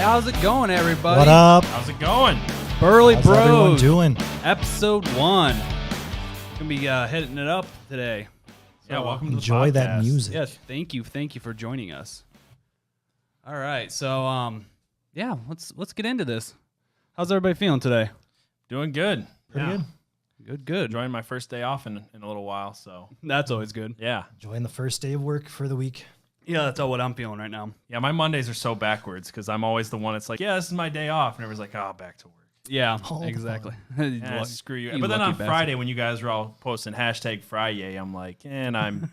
how's it going, everybody? What up? How's it going? Burly How's everyone Bros, doing? episode 1. Gonna be hitting it up today. Yeah, welcome to the Enjoy that podcast. music. Yes, thank you for joining us. All right, so yeah, let's get into this. How's everybody feeling today? Doing good. Pretty good. Good. Enjoying my first day off in a little while, so That's always good. yeah. Enjoying the first day of work for the week. Yeah, that's all what I'm feeling right now. Yeah, my Mondays are so backwards because I'm always the one that's like, yeah, this is my day off. And everyone's like, oh, back to work. Yeah, All the exactly. Yeah, screw you. But then on Friday when you guys were all posting hashtag Friday, I'm like, and I'm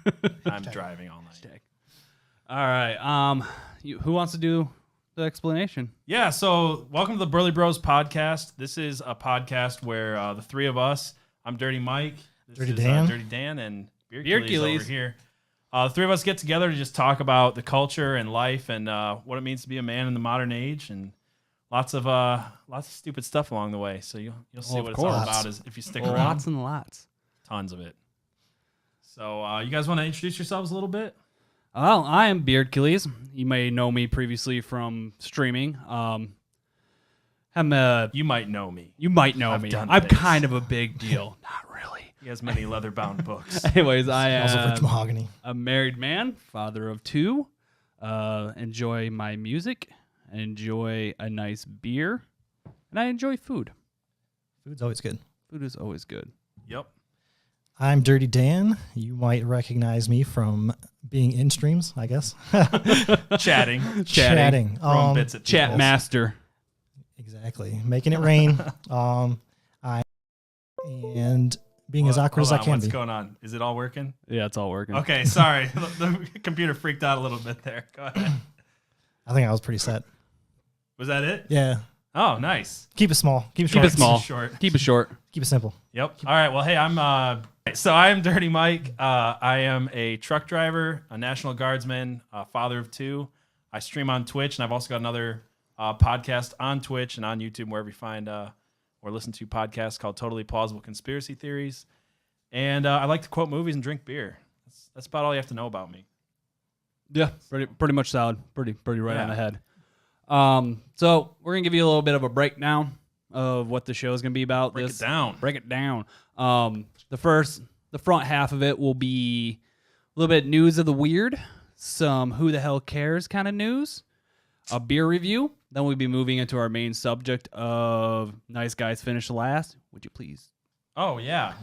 driving all night. All right, who wants to do the explanation? Yeah, so welcome to the Burly Bros podcast. This is a podcast where the three of us, I'm Dirty Mike, this Dirty is, Dan. Dirty Dan, and Beard Beard Achilles Achilles. over here. The three of us get together to just talk about the culture and life and what it means to be a man in the modern age, and lots of stupid stuff along the way. So you'll see of what it's all course. about if you stick around. Lots and lots. Tons of it. So you guys want to introduce yourselves a little bit? Well, I am Beard Achilles. You may know me previously from streaming. You might know me. You might know I've me. done I'm things. kind of a big deal. Not really. He has many leather-bound books. Anyways, I Also rich am mahogany. a married man, father of 2. Enjoy my music. Enjoy a nice beer. And I enjoy food. Food's always good. Food is always good. Yep. I'm Dirty Dan. You might recognize me from being in streams, I guess. Chatting. Chatting. Throwing bits at Chat people. master. Exactly. Making it rain. And being as awkward as I Hold on, can what's be. going on? Is it all working? Yeah, it's all working. Okay, sorry. The computer freaked out a little bit there. Go ahead. I think I was pretty set. Was that it? Yeah. Oh, nice. Keep it small. Keep it Keep short. it small. Short. Keep it short. Keep it simple. Yep. All right. Well, hey, I'm Dirty Mike. I am a truck driver, a National Guardsman, a father of 2. I stream on Twitch, and I've also got another podcast on Twitch and on YouTube, wherever you find or listen to podcasts, called Totally Plausible Conspiracy Theories. And I like to quote movies and drink beer. That's about all you have to know about me. Yeah, pretty much solid. Pretty right Yeah. on the head. So we're gonna give you a little bit of a breakdown of what the show is gonna be about. Break it down. Break it down. The front half of it will be a little bit news of the weird, some who the hell cares kind of news, a beer review. Then we'll be moving into our main subject of nice guys finish last. Would you please? Oh, yeah.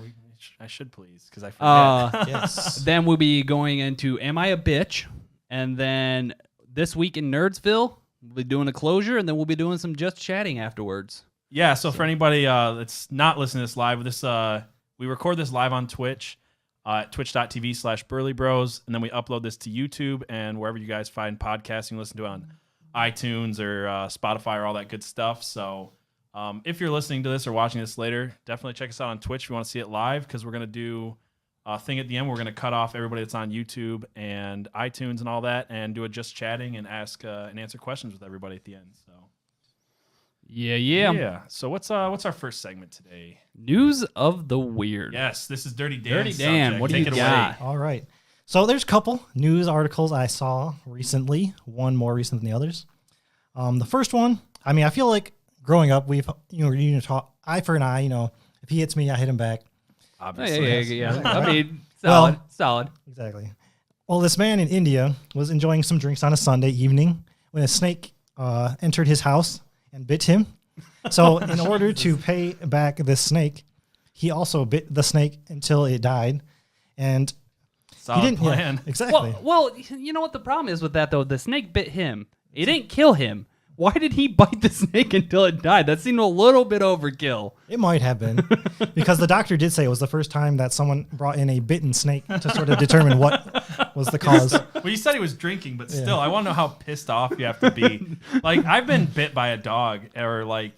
I should please, because I forget. Yes. Then we'll be going into Am I a Bitch? And then This Week in Nerdsville, we'll be doing a closure, and then we'll be doing some just chatting afterwards. Yeah, so for anybody that's not listening to this live, we record this live on Twitch at twitch.tv/Burly Bros, and then we upload this to YouTube and wherever you guys find podcasts. You can listen to it on iTunes or Spotify or all that good stuff. So if you're listening to this or watching this later, definitely check us out on Twitch if you want to see it live, because we're going to do a thing at the end. We're going to cut off everybody that's on YouTube and iTunes and all that and do a just chatting and ask and answer questions with everybody at the end. So. Yeah. So what's our first segment today? News of the weird. Yes, this is Dirty Dan. Dirty Dan, what do you got? All right. So there's a couple news articles I saw recently, one more recent than the others. The first one, I mean, I feel like growing up, eye for an eye, if he hits me, I hit him back. Obviously. Yeah. I mean, solid. Exactly. Well, this man in India was enjoying some drinks on a Sunday evening when a snake entered his house and bit him. So in order to pay back this snake, he also bit the snake until it died. And Solid he didn't plan. Yeah, exactly. Well, you know what the problem is with that, though? The snake bit him. It didn't kill him. Why did he bite the snake until it died? That seemed a little bit overkill. It might have been, because the doctor did say it was the first time that someone brought in a bitten snake to sort of determine what was the cause. Well, you said he was drinking, but still, I want to know how pissed off you have to be. Like, I've been bit by a dog or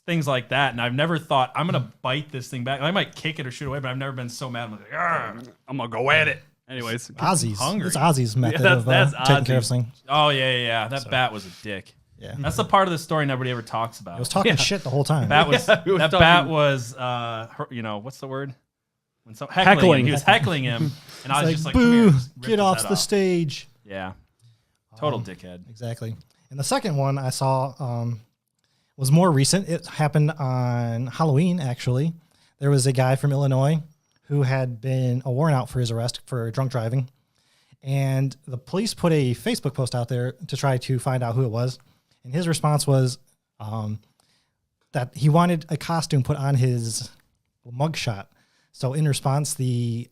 things like that, and I've never thought, I'm going to bite this thing back. I might kick it or shoot away, but I've never been so mad. I'm like, "Argh, I'm going to go at it. Anyways. Ozzy's. Hungry. It's Ozzy's method that's of taking care of Ozzy's. things. Oh, yeah. That bat was a dick. Yeah. That's the part of the story nobody ever talks about. It was talking shit the whole time. Bat was, Yeah, it was that talking- bat was, what's the word? When heckling. Him. He was heckling him, and I was It's just like, boo, come here, just rip get his off head the stage. Yeah. Total dickhead. Exactly. And the second one I saw was more recent. It happened on Halloween, actually. There was a guy from Illinois who had been a warrant out for his arrest for drunk driving. And the police put a Facebook post out there to try to find out who it was. And his response was that he wanted a costume put on his mugshot. So in response, the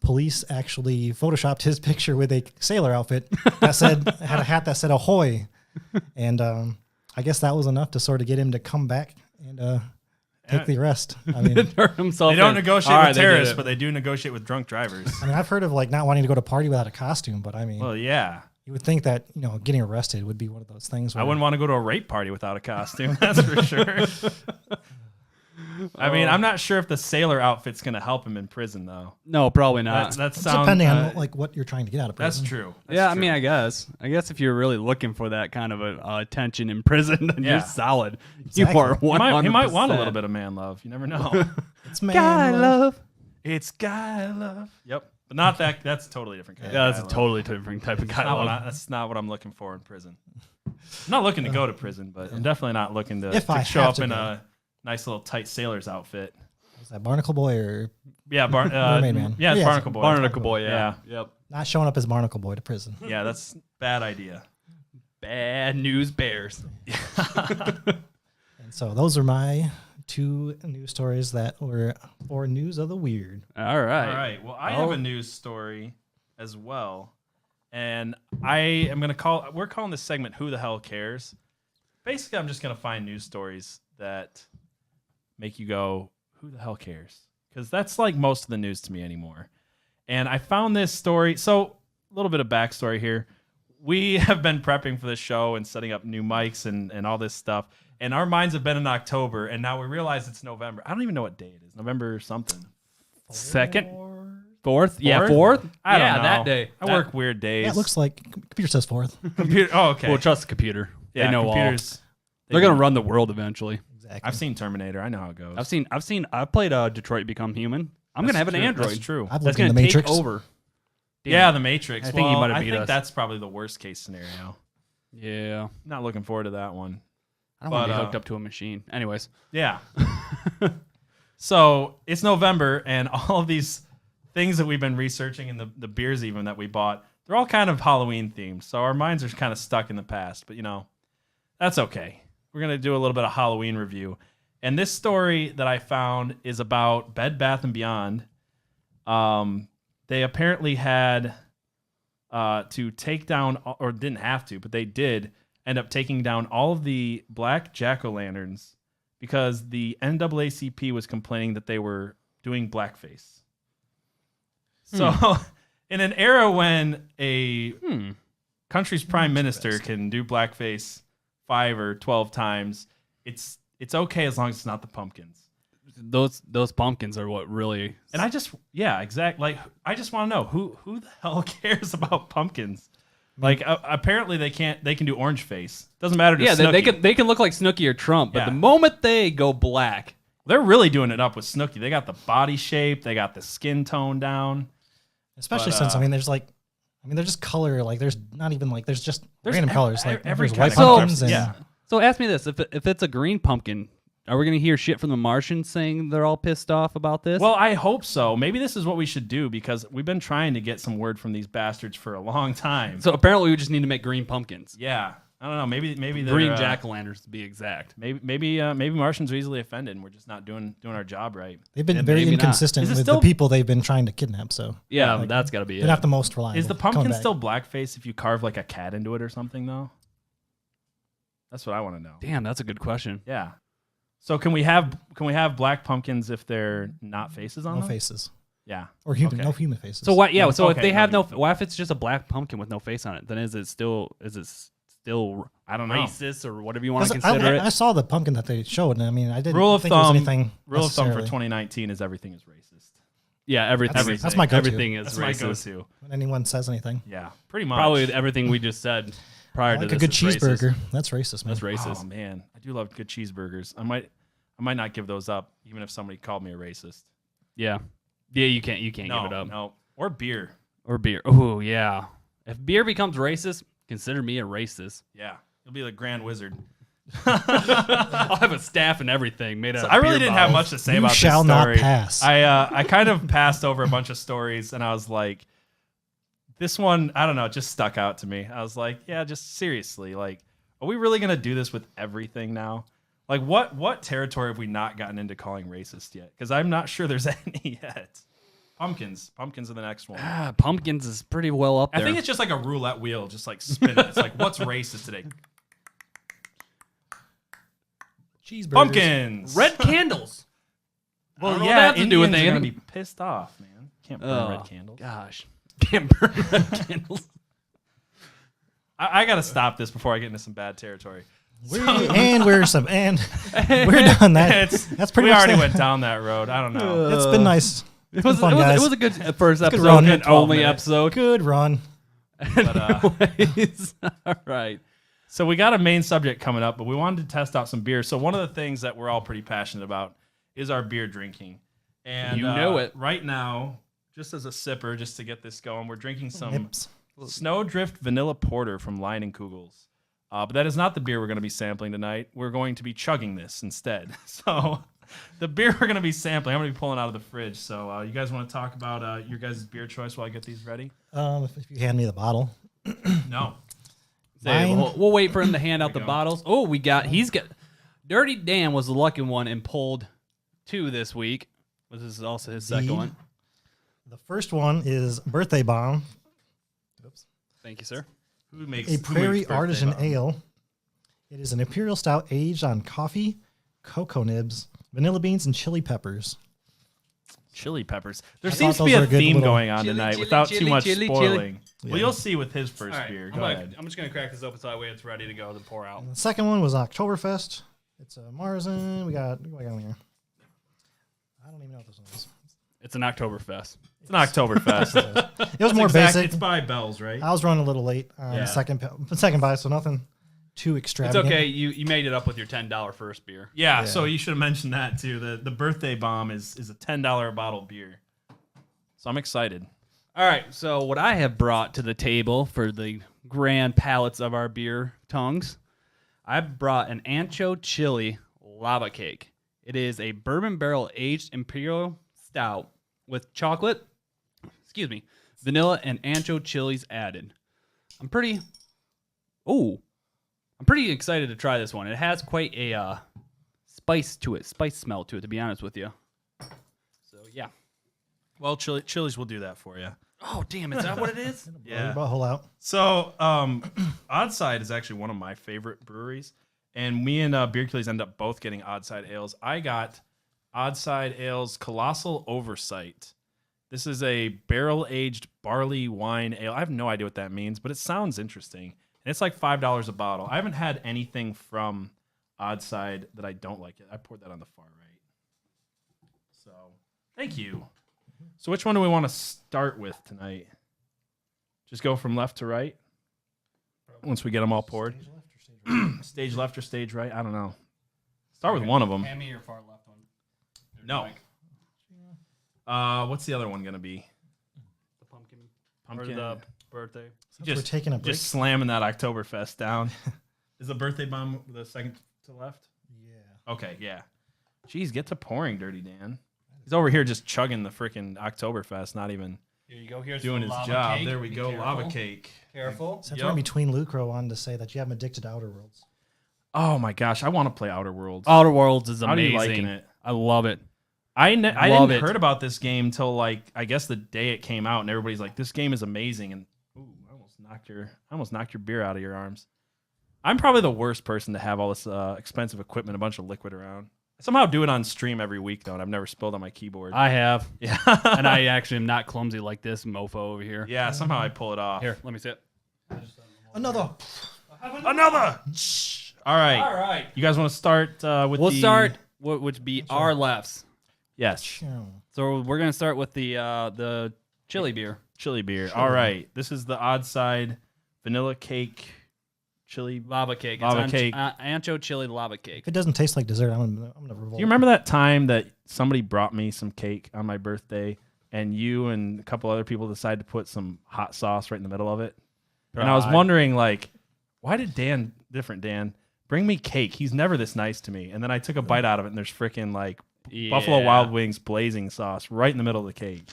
police actually photoshopped his picture with a sailor outfit that had a hat that said "Ahoy," and I guess that was enough to sort of get him to come back and take the arrest. I mean, they don't negotiate with terrorists, but they do negotiate with drunk drivers. I mean, I've heard of like not wanting to go to a party without a costume, but I mean, well, yeah. You would think that, getting arrested would be one of those things. I wouldn't want to go to a rape party without a costume. That's for sure. I mean, I'm not sure if the sailor outfit's going to help him in prison, though. No, probably not. That It's sounds depending on like what you're trying to get out of prison. That's true. I mean, I guess if you're really looking for that kind of attention in prison, then you're solid. Exactly. You are 100%. He might want a little bit of man love. You never know. It's man Guy love. It's guy love. Yep. But not that. That's a totally different kind. Yeah, that's a totally different type of guy love. That's not what I'm looking for in prison. I'm not looking to go to prison, but I'm definitely not looking to If I show have up to in go. a nice little tight sailor's outfit. Is that Barnacle Boy or Yeah, Mermaid Man? Yeah, it's Yeah, Barnacle Boy. Barnacle Boy, yeah. Yep. not showing up as Barnacle Boy to prison? Yeah, that's a bad idea. Bad news bears. And so those are my 2 news stories that were for news of the weird. All right. All right. Well, I have a news story as well. And we're calling this segment Who the Hell Cares? Basically, I'm just going to find news stories that make you go, who the hell cares? Because that's like most of the news to me anymore. And I found this story. So a little bit of backstory here. We have been prepping for this show and setting up new mics and all this stuff. And our minds have been in October, and now we realize it's November. I don't even know what day it is. November something. Second? Fourth? Yeah, Fourth? fourth? I don't yeah, know. that day. I work weird days. Yeah, it looks like computer says 4th. Computer. Oh, okay. Well, trust the computer. yeah, they know computers. They're going to run the world eventually. Exactly. I've seen Terminator. I know how it goes. I've played Detroit Become Human. I'm going to have an Android. That's true. I've That's lived in going the to take Matrix. over. Yeah, the Matrix. I think he might have I beat think us. that's probably the worst case scenario. Yeah. Not looking forward to that one. I don't want to But, be hooked up to a machine. Anyways. Yeah. So it's November, and all of these things that we've been researching and the beers even that we bought, they're all kind of Halloween themed. So our minds are kind of stuck in the past, but that's okay. We're going to do a little bit of Halloween review. And this story that I found is about Bed Bath & Beyond. They apparently had to take down, or didn't have to, but they did end up taking down all of the black jack-o'-lanterns because the NAACP was complaining that they were doing blackface. So in an era when a country's prime minister can do blackface 5 or 12 times, it's okay as long as it's not the pumpkins. Those pumpkins are what really. And I just exactly. Like, I just want to know who the hell cares about pumpkins? Like, apparently they can do orange face. Doesn't matter to Snooki. they can look like Snooki or Trump, but Yeah. the moment they go black, They're really doing it up with Snooki. They got the body shape, they got the skin tone down. Especially But, since they're just color. Like there's not even like there's just There's random ev- colors. Like every there's kind white of color. pumpkins and Yeah. So ask me this: if it's a green pumpkin, are we going to hear shit from the Martians saying they're all pissed off about this? Well, I hope so. Maybe this is what we should do because we've been trying to get some word from these bastards for a long time. so apparently we just need to make green pumpkins, Yeah, I don't know. Maybe they're green jack-o'-lanterns to be exact. Maybe Martians are easily offended, and we're just not doing our job right. they've been Yeah, very maybe not. inconsistent Is it with still- the people they've been trying to kidnap. So Yeah, like, that's got to be they're it. not the most reliable. Is the Coming pumpkin back. still blackface if you carve like a cat into it or something though? That's what I want to know. Damn, that's a good question. Yeah. So can we have black pumpkins if they're not faces on no them? faces Yeah. or human, Okay. no human faces? So what? Yeah. So if Okay, they have no, why if it's just a black pumpkin with no face on it? Then is it still I don't know. racist or whatever you want to 'Cause consider I it? saw the pumpkin that they showed, and I mean, I didn't Rule of think it was thumb. anything. Rule of thumb for necessarily. 2019 is everything is racist. Yeah, everything. That's my go-to. Everything is That's my racist. go-to. When anyone says anything. Yeah, pretty much. Probably everything we just said prior I like to a this good is racist. cheeseburger. That's racist, man. That's racist. Oh man, I do love good cheeseburgers. I might not give those up, even if somebody called me a racist. Yeah. Yeah, you can't give No, it up. no, or beer. Or beer. Oh, yeah. If beer becomes racist, consider me a racist. Yeah. You'll be the Grand Wizard. I'll have a staff and everything made out So of I really beer didn't have bottles. much to say You about shall this not story. pass. I kind of passed over a bunch of stories, and I was like, this one, I don't know, it just stuck out to me. I was like, yeah, just seriously, like, are we really gonna do this with everything now? Like, what territory have we not gotten into calling racist yet? Because I'm not sure there's any yet. Pumpkins are the next one. Pumpkins is pretty well up there. I think it's just like a roulette wheel, just like spinning. It's like, what's racist today? Cheeseburgers. Pumpkins. red candles. I Well, don't know yeah, what that has to do with Indians are gonna anything. be pissed off, man. Can't burn Oh, red candles. Gosh, can't burn red candles. I gotta stop this before I get into some bad territory. We're done. That's pretty we much already it. went down that road. I don't know. It's been nice. It was, fun, it, was, guys. it was a good first good episode run. and 12 only minutes. episode. Good run. But, Anyways, all right. so we got a main subject coming up, but we wanted to test out some beer. So one of the things that we're all pretty passionate about is our beer drinking. And You know it. Right now, just as a sipper, just to get this going, we're drinking some Nips. Snowdrift Vanilla Porter from Lion and Kugels. But that is not the beer we're going to be sampling tonight. We're going to be chugging this instead. So the beer we're going to be sampling, I'm going to be pulling out of the fridge. So you guys want to talk about your guys' beer choice while I get these ready? If you hand me the bottle. No. Say, Mine- we'll wait for him to hand out the go. bottles. Oh, he's got Dirty Dan was the lucky one and pulled 2 this week. This is also his second The- one. The first one is Birthday Bomb, Thank you, sir. Who makes a Prairie Birthday Artisan Bomb? Ale. It is an imperial stout aged on coffee, cocoa nibs, vanilla beans, and chili peppers. Chili peppers. There I seems thought to be those a were a good theme little- going on Chili, tonight chili, without chili, too much chili, spoiling. chili. Well, Yeah. you'll see with his first beer. Go ahead. I'm just going to crack this open so that way it's ready to go to pour out. The second one was Oktoberfest. It's a Marzen. What do I got on here? I don't even know what this one is. It's an Oktoberfest. It's an Oktoberfest. It was more basic. It's by Bell's, right? I was running a little late on Yeah. second buy, so nothing too It's extravagant. okay. You made it up with your $10 first beer. Yeah, Yeah. so you should have mentioned that too. The Birthday Bomb is a $10 a bottle beer. So I'm excited. All right. So what I have brought to the table for the grand palates of our beer tongues, I brought an ancho chili lava cake. It is a bourbon barrel aged imperial stout with chocolate, vanilla and ancho chilies added. I'm pretty excited to try this one. It has quite a spice smell to it, to be honest with you. So yeah. Well, Chili's will do that for you. Oh damn, is that what it is? Blow your butthole out. So, Oddside is actually one of my favorite breweries, and me and Beer Killies end up both getting Oddside ales. I got Oddside Ales Colossal Oversight. This is a barrel-aged barley wine ale. I have no idea what that means, but it sounds interesting. And it's like $5 a bottle. I haven't had anything from Oddside that I don't like it. I poured that on the far right. So, thank you. So which one do we want to start with tonight? Just go from left to right? Once we get them all poured? Stage left or stage right? I don't know. Start with one of them. Hand me your far left one. No. What's the other one going to be? The pumpkin. Pumpkin. Or the birthday. We're taking a break. Just slamming that Oktoberfest down. Is the Birthday Bomb the second to left? Yeah. Okay, yeah. Jeez, get to pouring, Dirty Dan. He's over here just chugging the freaking Oktoberfest, not even Here you go. Here's doing the his lava job. cake. There we Be go, careful. lava cake. Careful. Since Yep. we're in between, Lucro wanted to say that you have him addicted to Outer Worlds. Oh my gosh, I want to play Outer Worlds. Outer Worlds is How are amazing. you liking it? I love it. I Love didn't it. heard about this game till like I guess the day it came out, and everybody's like, "This game is amazing." And ooh, I almost knocked your beer out of your arms. I'm probably the worst person to have all this expensive equipment, a bunch of liquid around. I somehow do it on stream every week though, and I've never spilled on my keyboard. I have. Yeah, And I actually am not clumsy like this mofo over here. yeah, somehow I pull it off. Here, let me see it. Another. Another. All right. All right. You guys want to start with? We'll the... start what would be our lefts. Yes, So we're gonna start with the chili beer. chili beer. All right. This is the Oddside vanilla cake chili. Lava cake. Lava cake. Ancho chili lava cake. If it doesn't taste like dessert, I'm gonna revolt. Do you remember that time that somebody brought me some cake on my birthday, and you and a couple other people decided to put some hot sauce right in the middle of it? And I was Right. wondering, like, Why did different Dan, bring me cake? He's never this nice to me. And then I took a bite out of it, and there's freaking like Buffalo Wild Wings blazing sauce right in the middle of the cake.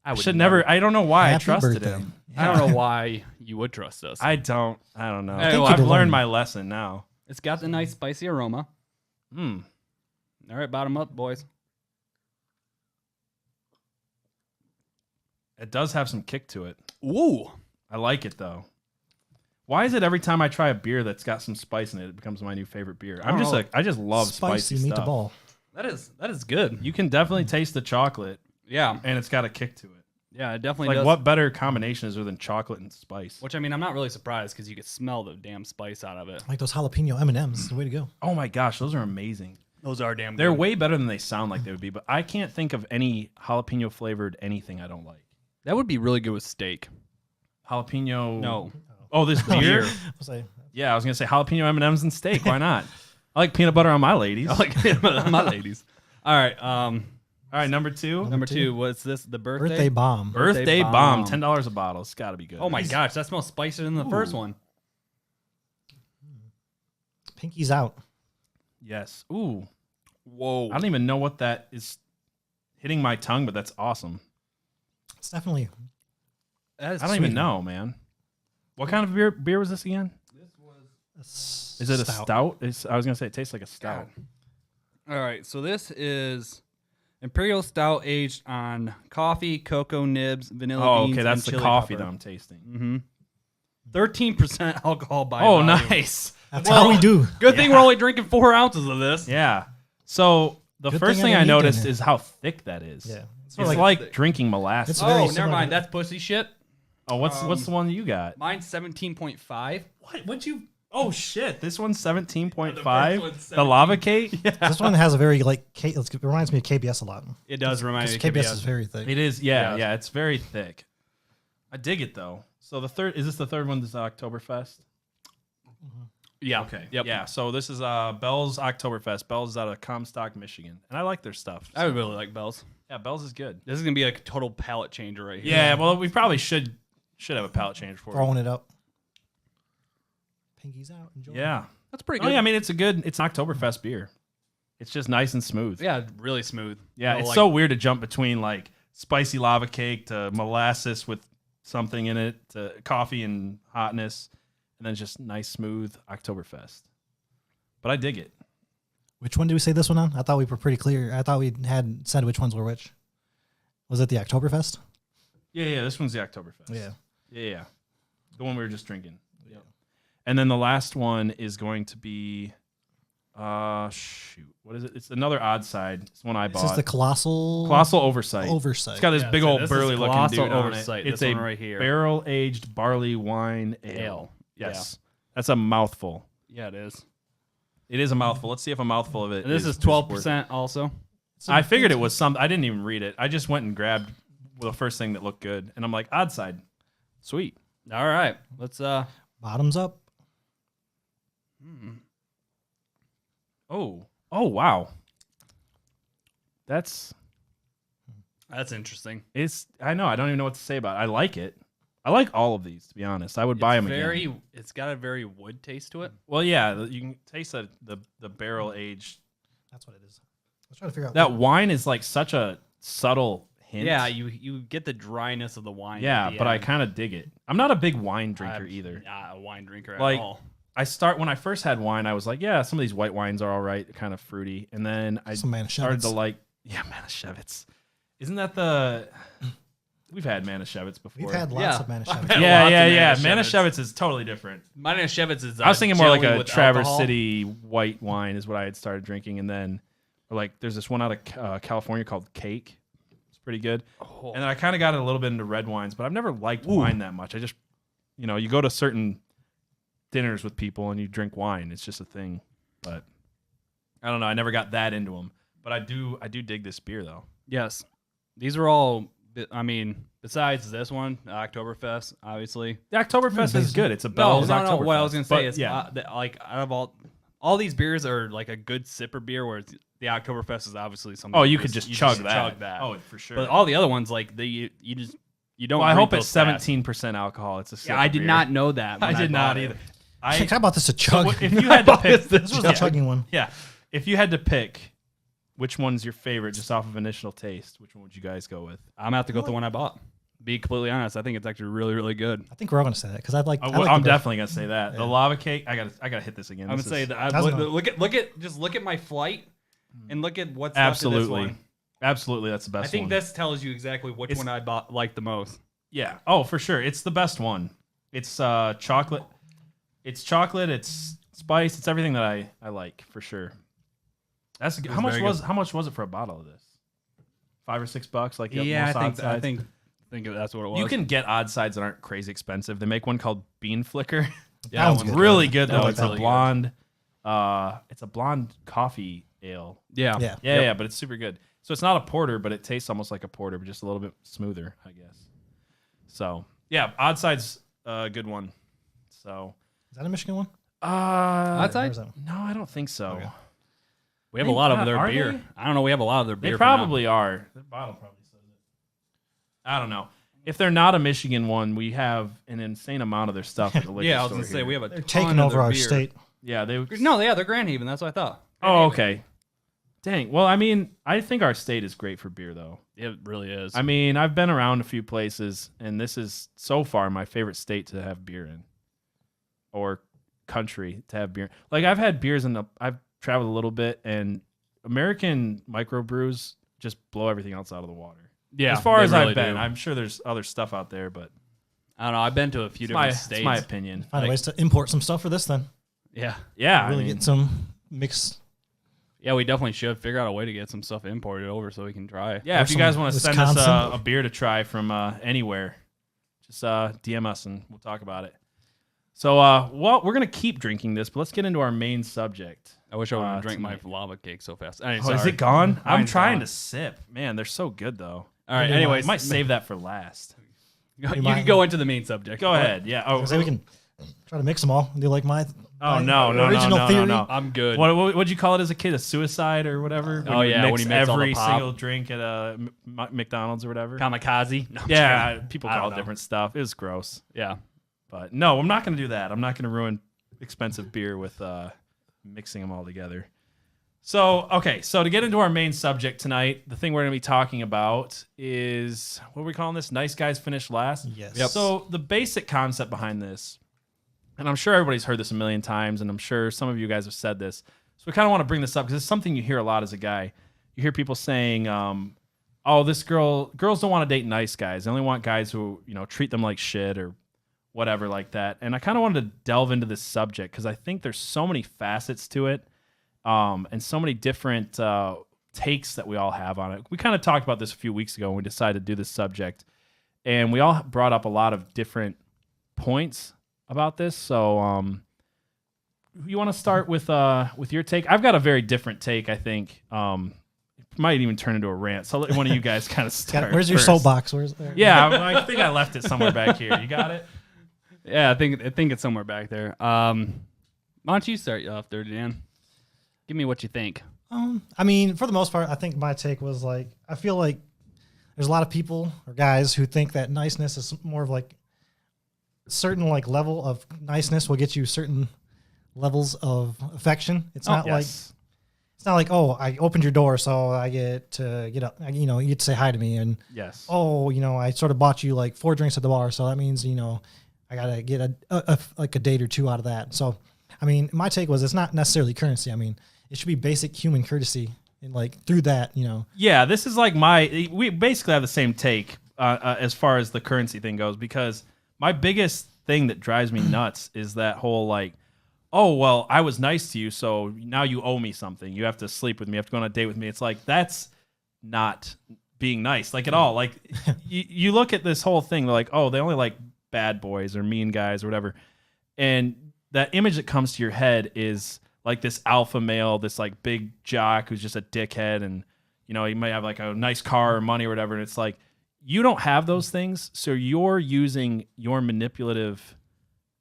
I should never. I don't know why I trusted him. I don't know why you would trust us. I don't know. Hey, I've learned my lesson now. It's got the nice spicy aroma. Hmm. All right, bottom up, boys. It does have some kick to it. Ooh. I like it though. Why is it every time I try a beer that's got some spice in it, it becomes my new favorite beer? I just love spicy stuff. meatball. That is good. You can definitely taste the chocolate. Yeah. And it's got a kick to it. Yeah, it definitely Like does. what better combination is there than chocolate and spice? Which, I mean, I'm not really surprised because you could smell the damn spice out of it. Like those jalapeno M&Ms. The way to go. Oh my gosh, those are amazing. Those are damn good. They're way better than they sound like they would be, but I can't think of any jalapeno flavored anything I don't like. That would be really good with steak. Jalapeno. No. Oh, this beer. Yeah, I was gonna say jalapeno M&Ms and steak. Why not? I like peanut butter on my ladies. I like my ladies. All right. All right, number two. Number two. What's this? The Birthday bomb. Birthday bomb. $10 a bottle. It's got to be good. Oh my gosh, that smells spicier than the first one. Pinky's out. Yes. Ooh. Whoa. I don't even know what that is hitting my tongue, but that's awesome. It's definitely. I don't even know, man. What kind of beer was this again? This was. Is it a stout? I was gonna say it tastes like a stout. God. All right, so this is Imperial Stout aged on coffee, cocoa nibs, vanilla beans. Okay, that's and the chili coffee pepper. that I'm tasting. Mm-hmm. 13% alcohol by Oh, volume. nice. That's how we do. Good thing we're only drinking 4 ounces of this. Yeah. So the Good first thing thing I I didn't eat noticed dinner. is how thick that is. Yeah. It's like drinking molasses. It's very Oh, similar never mind. to- That's pussy shit. Oh, what's the one you got? Mine's 17.5. What'd you? Oh shit! This one's 17.5. The first one's The lava cake. Yeah. This one has a very it reminds me of KBS a lot. It does remind me of KBS is very thick. It is. Yeah, Yeah. yeah. It's very thick. I dig it though. So the third is this the third one? This is Oktoberfest. Yeah. Okay. Yep. Yeah. So this is Bell's Oktoberfest. Bell's is out of Comstock, Michigan, and I like their stuff. I would really like Bell's. Yeah, Bell's is good. This is gonna be like a total palate changer right here. Yeah. Well, we probably should have a palate change for it. Throwing it up. Pinky's out. Enjoy. Yeah. That's pretty Oh good. yeah. I mean, it's an Oktoberfest beer. It's just nice and smooth. Yeah, really smooth. Yeah, You know, it's like- so weird to jump between like spicy lava cake to molasses with something in it to coffee and hotness, and then just nice smooth Oktoberfest. But I dig it. Which one did we say this one on? I thought we were pretty clear. I thought we had said which ones were which. Was it the Oktoberfest? Yeah. This one's the Oktoberfest. Yeah. Yeah. The one we were just drinking. Yep. And then the last one is going to be, shoot, what is it? It's another odd side. It's one I bought. This is the Colossal Oversight. Oversight. It's got this Yeah, big so old this is burly looking Colossal dude on Oversight, it. this It's a one right here. barrel aged barley wine ale. Yes, that's a mouthful. Yeah, it is. It is a mouthful. Let's see if a mouthful of it. And this is worth 12% also. it. I figured it was something. I didn't even read it. I just went and grabbed the first thing that looked good, and I'm like, odd side, sweet. All right, let's Bottoms up. Oh wow. That's interesting. I know. I don't even know what to say about it. I like it. I like all of these, to be honest. I would buy them again. It's got a very wood taste to it. Well, yeah, you can taste the barrel aged. That's what it is. I was trying to figure out. That wine is like such a subtle hint. Yeah, you get the dryness of the wine. Yeah, at the but I end. kind of dig it. I'm not a big wine drinker I'm either. not a wine drinker Like, at all. When I first had wine, I was like, yeah, some of these white wines are all right, kind of fruity. And then I Some started to Manischewitz. like, yeah, Manischewitz. Isn't that the? We've had Manischewitz before. We've had lots Yeah. of Manischewitz. I've had Yeah, lots of yeah. Manischewitz. Manischewitz is totally different. Manischewitz is. I was thinking more like jelly a with Traverse alcohol. City white wine is what I had started drinking, and then like there's this one out of California called Cake. It's pretty good. Oh. And then I kind of got a little bit into red wines, but I've never liked wine that much. I just, you go to certain dinners with people and you drink wine. It's just a thing. But I don't know. I never got that into them. But I do dig this beer though. Yes, these are all. I mean, besides this one, Oktoberfest, obviously. The Oktoberfest is good. It's a Bell's No. Oktoberfest. What I was gonna say But, is, yeah. like out of all these beers are like a good sipper beer, whereas the Oktoberfest is obviously something. Oh, you could just chug that. Chug that. Oh, for sure. But all the other ones, like you don't. Well, I drink hope it's those fast. 17% alcohol. It's a Yeah, I did beer. not know that. I when did not bought it. either. I bought this a chug. So if you had to pick, this was a chugging one. Yeah. If you had to pick, which one's your favorite just off of initial taste? Which one would you guys go with? I'm going to have to go with the one I bought. Be completely honest, I think it's actually really, really good. I think we're all going to say that because I'm definitely going to say that. Yeah. The lava cake, I gotta hit this again. I'm going to say that. Look at my flight and look at what's absolutely. left of this one. Absolutely, that's the best one. I think this tells you exactly which one I bought like the most. Yeah. Oh, for sure. It's the best one. It's chocolate. It's chocolate. It's spice. It's everything that I like for sure. That's how much was it for a bottle of this? $5 or $6? Like I think that's what it was. You can get odd sides that aren't crazy expensive. They make one called Bean Flicker. Yeah, that one's really good though. It's really a blonde. It's a blonde coffee ale. Yeah. Yeah. But it's super good. So it's not a porter, but it tastes almost like a porter, but just a little bit smoother, I guess. So yeah, odd side's a good one. So is that a Michigan one? Odd side? No, I don't think so. Okay. We have a lot of their are beer. they? I don't know. We have a lot of their beer. They probably are. The bottle probably says it. I don't know. If they're not a Michigan one, we have an insane amount of their stuff at the liquor Yeah, I was store gonna say here. we have a They're ton taking of over their our beer. state. Yeah, they're Grand Haven. That's what I thought. Oh, okay. Dang. Well, I mean, I think our state is great for beer, though. It really is. I mean, I've been around a few places, and this is so far my favorite state to have beer in, or country to have beer. Like I've had beers I've traveled a little bit, and American microbrews just blow everything else out of the water. Yeah, as far they as really I've been, do. I'm sure there's other stuff out there, but I don't know. I've been to a few different states. It's my opinion. Find ways to import some stuff for this then. Yeah. Yeah, Really get some mixed. Yeah, we definitely should figure out a way to get some stuff imported over so we can try it. Yeah, Or if you some guys want to send us Wisconsin. a beer to try from anywhere, just DM us and we'll talk about it. So, well, we're going to keep drinking this, but let's get into our main subject. I wish I would have drank tonight. my lava cake so fast. Hey, Oh, is sorry. it gone? I'm Mine's trying gone. to sip. Man, they're so good, though. All right, Maybe anyways. I might save that for last. You can go into the main subject. Go ahead. Yeah. Oh, Say we can try to mix them all and do like my no, original theory. no. I'm good. What'd you call it as a kid? A suicide or whatever? Oh, you yeah, mix when you mix all the every pop. single drink at a McDonald's or whatever. Kamikaze? No, I'm Yeah, kidding. people I call don't it know. different stuff. It was gross. Yeah. But no, I'm not going to do that. I'm not going to ruin expensive beer with mixing them all together. So, okay. So to get into our main subject tonight, the thing we're going to be talking about is, what are we calling this? Nice guys finish last? Yes. Yep. So the basic concept behind this, and I'm sure everybody's heard this a million times, and I'm sure some of you guys have said this. So we kind of want to bring this up because it's something you hear a lot as a guy. You hear people saying, oh, girls don't want to date nice guys. They only want guys who, treat them like shit or whatever like that. And I kind of wanted to delve into this subject because I think there's so many facets to it, and so many different takes that we all have on it. We kind of talked about this a few weeks ago when we decided to do this subject, and we all brought up a lot of different points about this. So you want to start with your take? I've got a very different take, I think. It might even turn into a rant. So I'll let one of you guys kind of start. Where's your first. soapbox? Where's there? Yeah, I think I left it somewhere back here. You got it? Yeah, I think it's somewhere back there. Why don't you start off there, Dan? Give me what you think. I mean, for the most part, I think my take was like, I feel like there's a lot of people or guys who think that niceness is more of like certain like level of niceness will get you certain levels of affection. It's not like it's not like, oh, I opened your door, so I get to get up, you get to say hi to me, and Yes. oh, I sort of bought you like 4 drinks at the bar, so that means I gotta get a date or 2 out of that. So, I mean, my take was it's not necessarily currency. I mean, it should be basic human courtesy, and like through that, Yeah, this is like we basically have the same take as far as the currency thing goes, because my biggest thing that drives me nuts is that whole like, oh, well, I was nice to you, so now you owe me something. You have to sleep with me. You have to go on a date with me. It's like, that's not being nice, like at all. Like you look at this whole thing, they're like, oh, they only like bad boys or mean guys or whatever. And that image that comes to your head is like this alpha male, this like big jock who's just a dickhead, and he might have like a nice car or money or whatever. And it's like, you don't have those things, so you're using your manipulative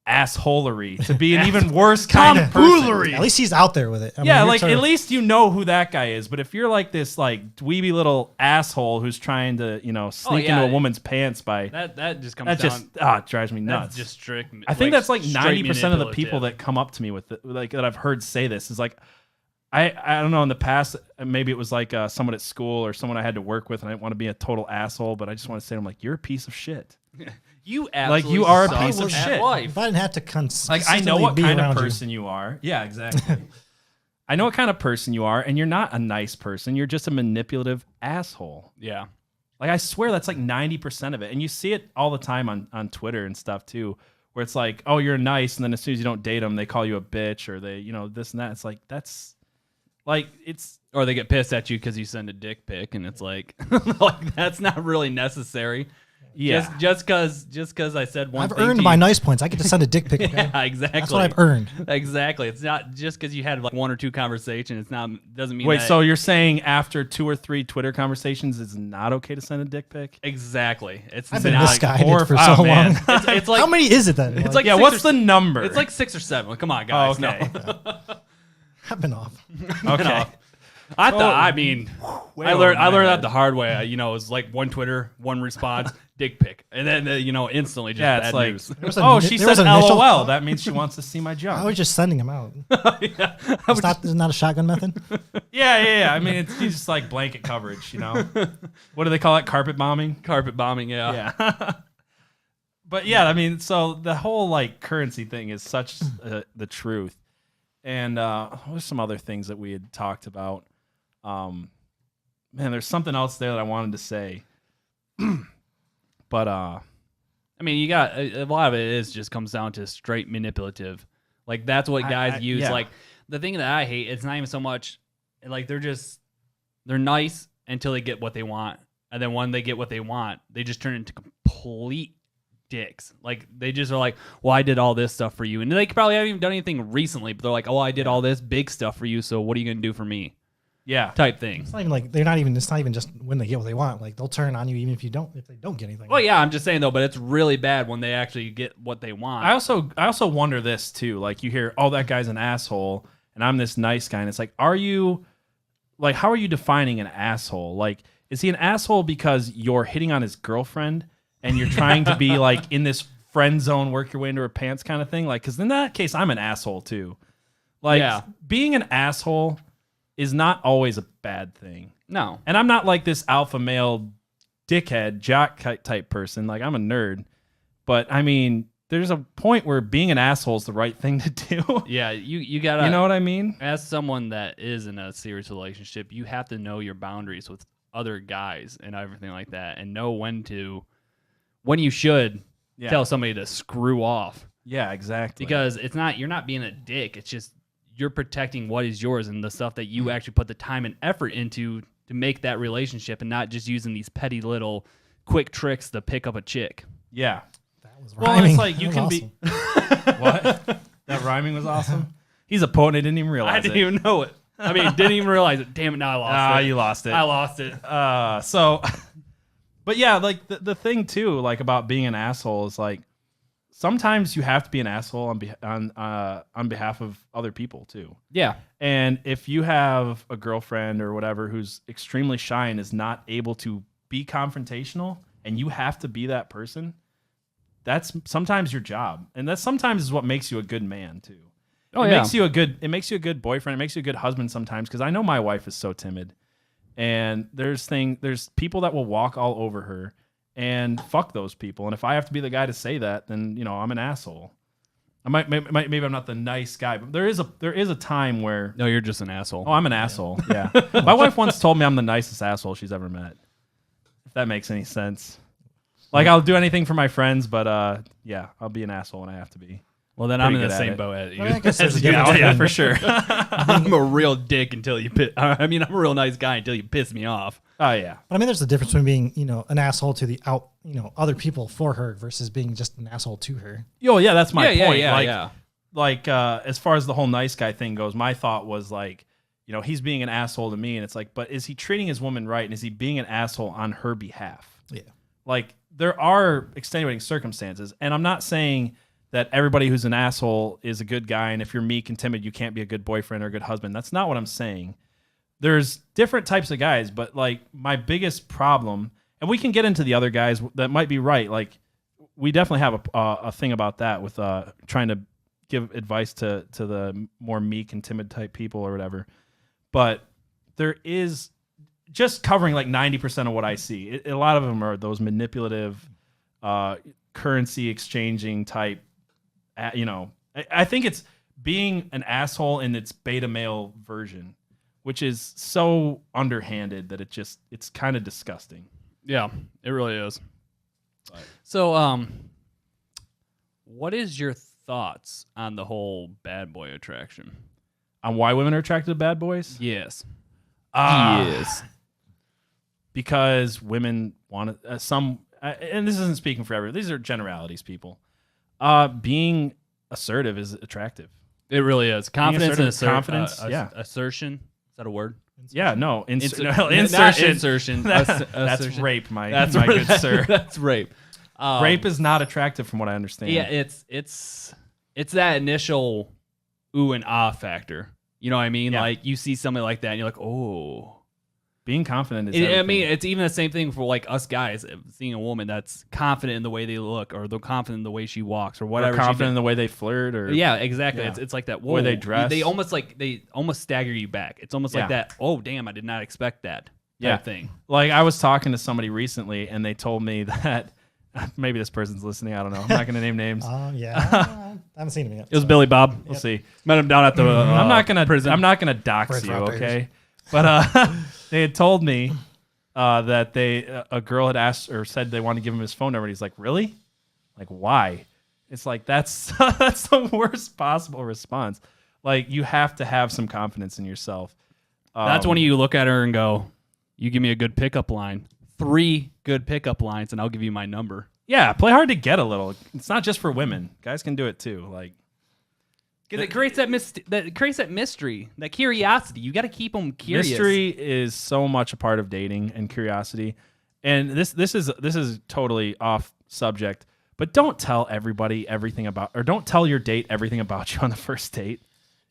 assholery to be an even worse kind of person. At least he's out there with it. I mean, Yeah, you're like trying at to- least you know who that guy is. But if you're like this like dweeby little asshole who's trying to sneak yeah. into a woman's pants by That just comes that down. just it drives me nuts. That's just strict. I think that's like straight 90% of the people manipulative. that come up to me with it, like that I've heard say this is like, I don't know, in the past, maybe it was like someone at school or someone I had to work with and I didn't want to be a total asshole, but I just want to say to them like, you're a piece of shit. You absolutely you are a suck piece of at shit. life. If I didn't have to Like, I know what be kind of around you. person you are. Yeah, exactly. I know what kind of person you are, and you're not a nice person. You're just a manipulative asshole. Yeah. Like, I swear that's like 90% of it. And you see it all the time on Twitter and stuff, too, where it's like, oh, you're nice, and then as soon as you don't date them, they call you a bitch, or they, this and that. It's like, that's, like, it's... Or they get pissed at you because you send a dick pic, and it's like, like that's not really necessary. Yeah. Just because I said one I've thing earned to my you. nice points. I get to send a dick pic. Okay? Yeah, exactly. That's what I've earned. Exactly. It's not just because you had like one or two conversations. It's not doesn't mean. Wait, that, so you're saying after 2 or 3 Twitter conversations, it's not okay to send a dick pic? exactly. It's I've been not. misguided for oh, so man. long. It's like How many is it then? It's like Yeah, six what's or- the number? It's like 6 or 7. Like, come on, guys. okay. No. I've been off. Okay. I thought. I mean, Way I over learned. I my learned head. that the hard way. It was like one Twitter, one response, dick pic, and then instantly just Yeah, bad it's like, news. was a oh, ni- she there said was an initial- LOL. That means she wants to see my I junk. was just sending them out. Yeah. It's not a shotgun method. Yeah. I mean, it's just like blanket coverage, What do they call it? Carpet bombing? Carpet bombing. Yeah. Yeah. But yeah, I mean, so the whole like currency thing is such the truth. And there's some other things that we had talked about. Man, there's something else there that I wanted to say. But I mean, you got a lot of it is just comes down to straight manipulative. Like that's what guys use. yeah. Like the thing that I hate, it's not even so much like they're nice until they get what they want, and then when they get what they want, they just turn into complete dicks. Like they just are like, well, I did all this stuff for you, and they probably haven't even done anything recently, but they're like, oh, I did all this big stuff for you, so what are you gonna do for me? yeah. Type thing. It's not even like it's not even just when they get what they want. Like they'll turn on you even if they don't get anything. Well, yeah, I'm just saying though, but it's really bad when they actually get what they want. I also wonder this too. Like you hear, oh, that guy's an asshole, and I'm this nice guy, and it's like, how are you defining an asshole? Like, is he an asshole because you're hitting on his girlfriend and you're trying to be like in this friend zone, work your way into her pants kind of thing? Like, because in that case, I'm an asshole too. Like, Yeah. being an asshole is not always a bad thing. No. And I'm not like this alpha male dickhead jock type person. Like, I'm a nerd. But I mean, there's a point where being an asshole is the right thing to do. Yeah, you gotta. You know what I mean? As someone that is in a serious relationship, you have to know your boundaries with other guys and everything like that, and know when you should Yeah. tell somebody to screw off, Yeah, exactly. because you're not being a dick. It's just you're protecting what is yours and the stuff that you actually put the time and effort into to make that relationship, and not just using these petty little quick tricks to pick up a chick. yeah. That was Well, rhyming. it's like you That can was be. What? That rhyming was awesome. He's a poet and I didn't even realize I didn't it. even know it. I mean, didn't even realize it. Damn it! Now I lost it. You lost it. I lost it. But yeah, like the thing too, like about being an asshole is like sometimes you have to be an asshole on behalf of other people too. Yeah. And if you have a girlfriend or whatever who's extremely shy and is not able to be confrontational, and you have to be that person, that's sometimes your job, and that sometimes is what makes you a good man too. Oh, it yeah. makes you a good boyfriend. It makes you a good husband sometimes, because I know my wife is so timid, and there's people that will walk all over her, and fuck those people. And if I have to be the guy to say that, then I'm an asshole. Maybe I'm not the nice guy, but there is a time where No, you're just an asshole. I'm an asshole. Yeah, my wife once told me I'm the nicest asshole she's ever met. If that makes any sense. Like, I'll do anything for my friends, but yeah, I'll be an asshole when I have to be. Well, then Pretty I'm in good the at same it. boat as you. Well, I guess there's a As you. difference Yeah, between- for sure. I'm a real dick until you piss. I mean, I'm a real nice guy until you piss me off. Oh yeah. But I mean, there's a difference between being, an asshole to the other people for her versus being just an asshole to her. Oh yeah, that's my point. Yeah. Like as far as the whole nice guy thing goes, my thought was like, he's being an asshole to me, and it's like, but is he treating his woman right, and is he being an asshole on her behalf? Yeah. Like, there are extenuating circumstances, and I'm not saying that everybody who's an asshole is a good guy, and if you're meek and timid, you can't be a good boyfriend or a good husband. That's not what I'm saying. There's different types of guys, but like my biggest problem, and we can get into the other guys that might be right. Like we definitely have a thing about that with trying to give advice to the more meek and timid type people or whatever. But there is just covering like 90% of what I see. A lot of them are those manipulative, currency exchanging type. I think it's being an asshole in its beta male version, which is so underhanded that it's kind of disgusting. Yeah, it really is. So, what is your thoughts on the whole bad boy attraction? On why women are attracted to bad boys? Yes. Yes. Because women want some, and this isn't speaking for everyone. These are generalities, people. Being assertive is attractive. It really is. Confidence and confidence. Assertion. Is that a word? Yeah, no. Insertion. Not insertion. That's rape, my good sir. That's rape. Rape is not attractive from what I understand. Yeah, it's that initial ooh and ah factor. You know what I mean? Yeah. Like you see somebody like that and you're like, oh. Being confident is I mean, it's even the same thing for like us guys. Seeing a woman that's confident in the way they look, or they're confident in the way she walks, or whatever. Or confident in the way they flirt, or yeah, exactly. Yeah. It's like that. Whoa, way they dress. They almost stagger you back. It's almost like that. Oh, damn! I did not expect that. Type thing. Like I was talking to somebody recently, and they told me that maybe this person's listening. I don't know. I'm not going to name names. Yeah, I haven't seen him yet. It was Billy Bob. We'll see. Met him down at the. I'm not gonna. prison. I'm not gonna dox you, okay? But they had told me that a girl had asked or said they wanted to give him his phone number, and he's like, "Really? Like, why?" It's like that's the worst possible response. Like, you have to have some confidence in yourself. That's when you look at her and go, "You give me a good pickup line, 3 good pickup lines, and I'll give you my number." Yeah, play hard to get a little. It's not just for women; guys can do it too. Like. Because it creates that mystery, that curiosity. You got to keep them curious. Mystery is so much a part of dating and curiosity. And this is totally off subject, but don't tell everybody everything about, or don't tell your date everything about you on the first date.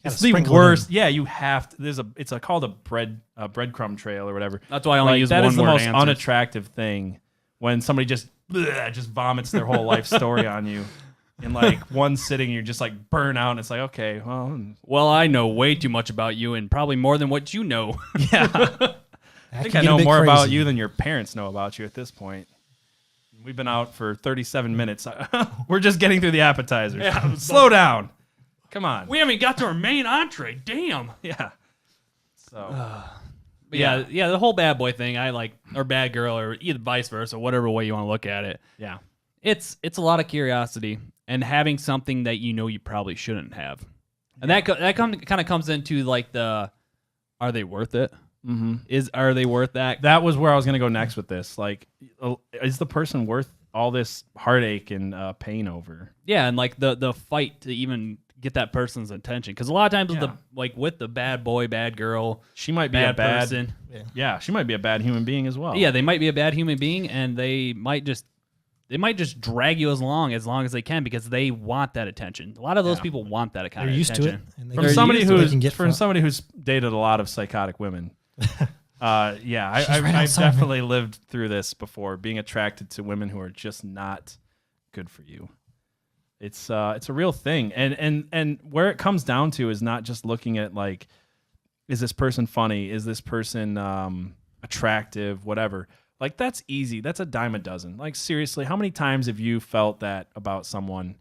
It's the worst. Yeah, you have to. It's called a breadcrumb trail or whatever. That's why I only use one word. That is the most answers. unattractive thing when somebody just vomits their whole life story on you. In like one sitting, you're just like burn out, and it's like, okay, well, I know way too much about you, and probably more than what you know. Yeah, I think I know more about you than your parents know about you at this point. We've been out for 37 minutes. We're just getting through the appetizers. Yeah, slow down. Come on. We haven't got to our main entree. Damn. Yeah. So. But yeah, the whole bad boy thing, I like, or bad girl, or either vice versa, whatever way you want to look at it. Yeah. It's a lot of curiosity and having something that you know you probably shouldn't have, and that kind of comes into like are they worth it? Mm-hmm. Are they worth that? That was where I was gonna go next with this. Like, is the person worth all this heartache and pain over? Yeah, and like the fight to even get that person's attention, because a lot of times with the bad boy, bad girl, she might be a bad person. Yeah, she might be a bad human being as well. Yeah, they might be a bad human being, and they might just drag you as long as they can because they want that attention. A lot of those people want that kind of attention. They're used to it. From somebody who's dated a lot of psychotic women. I've definitely lived through this before, being attracted to women who are just not good for you. It's a real thing. And where it comes down to is not just looking at like, is this person funny? Is this person attractive? Whatever. Like, that's easy. That's a dime a dozen. Like, seriously, how many times have you felt that about someone?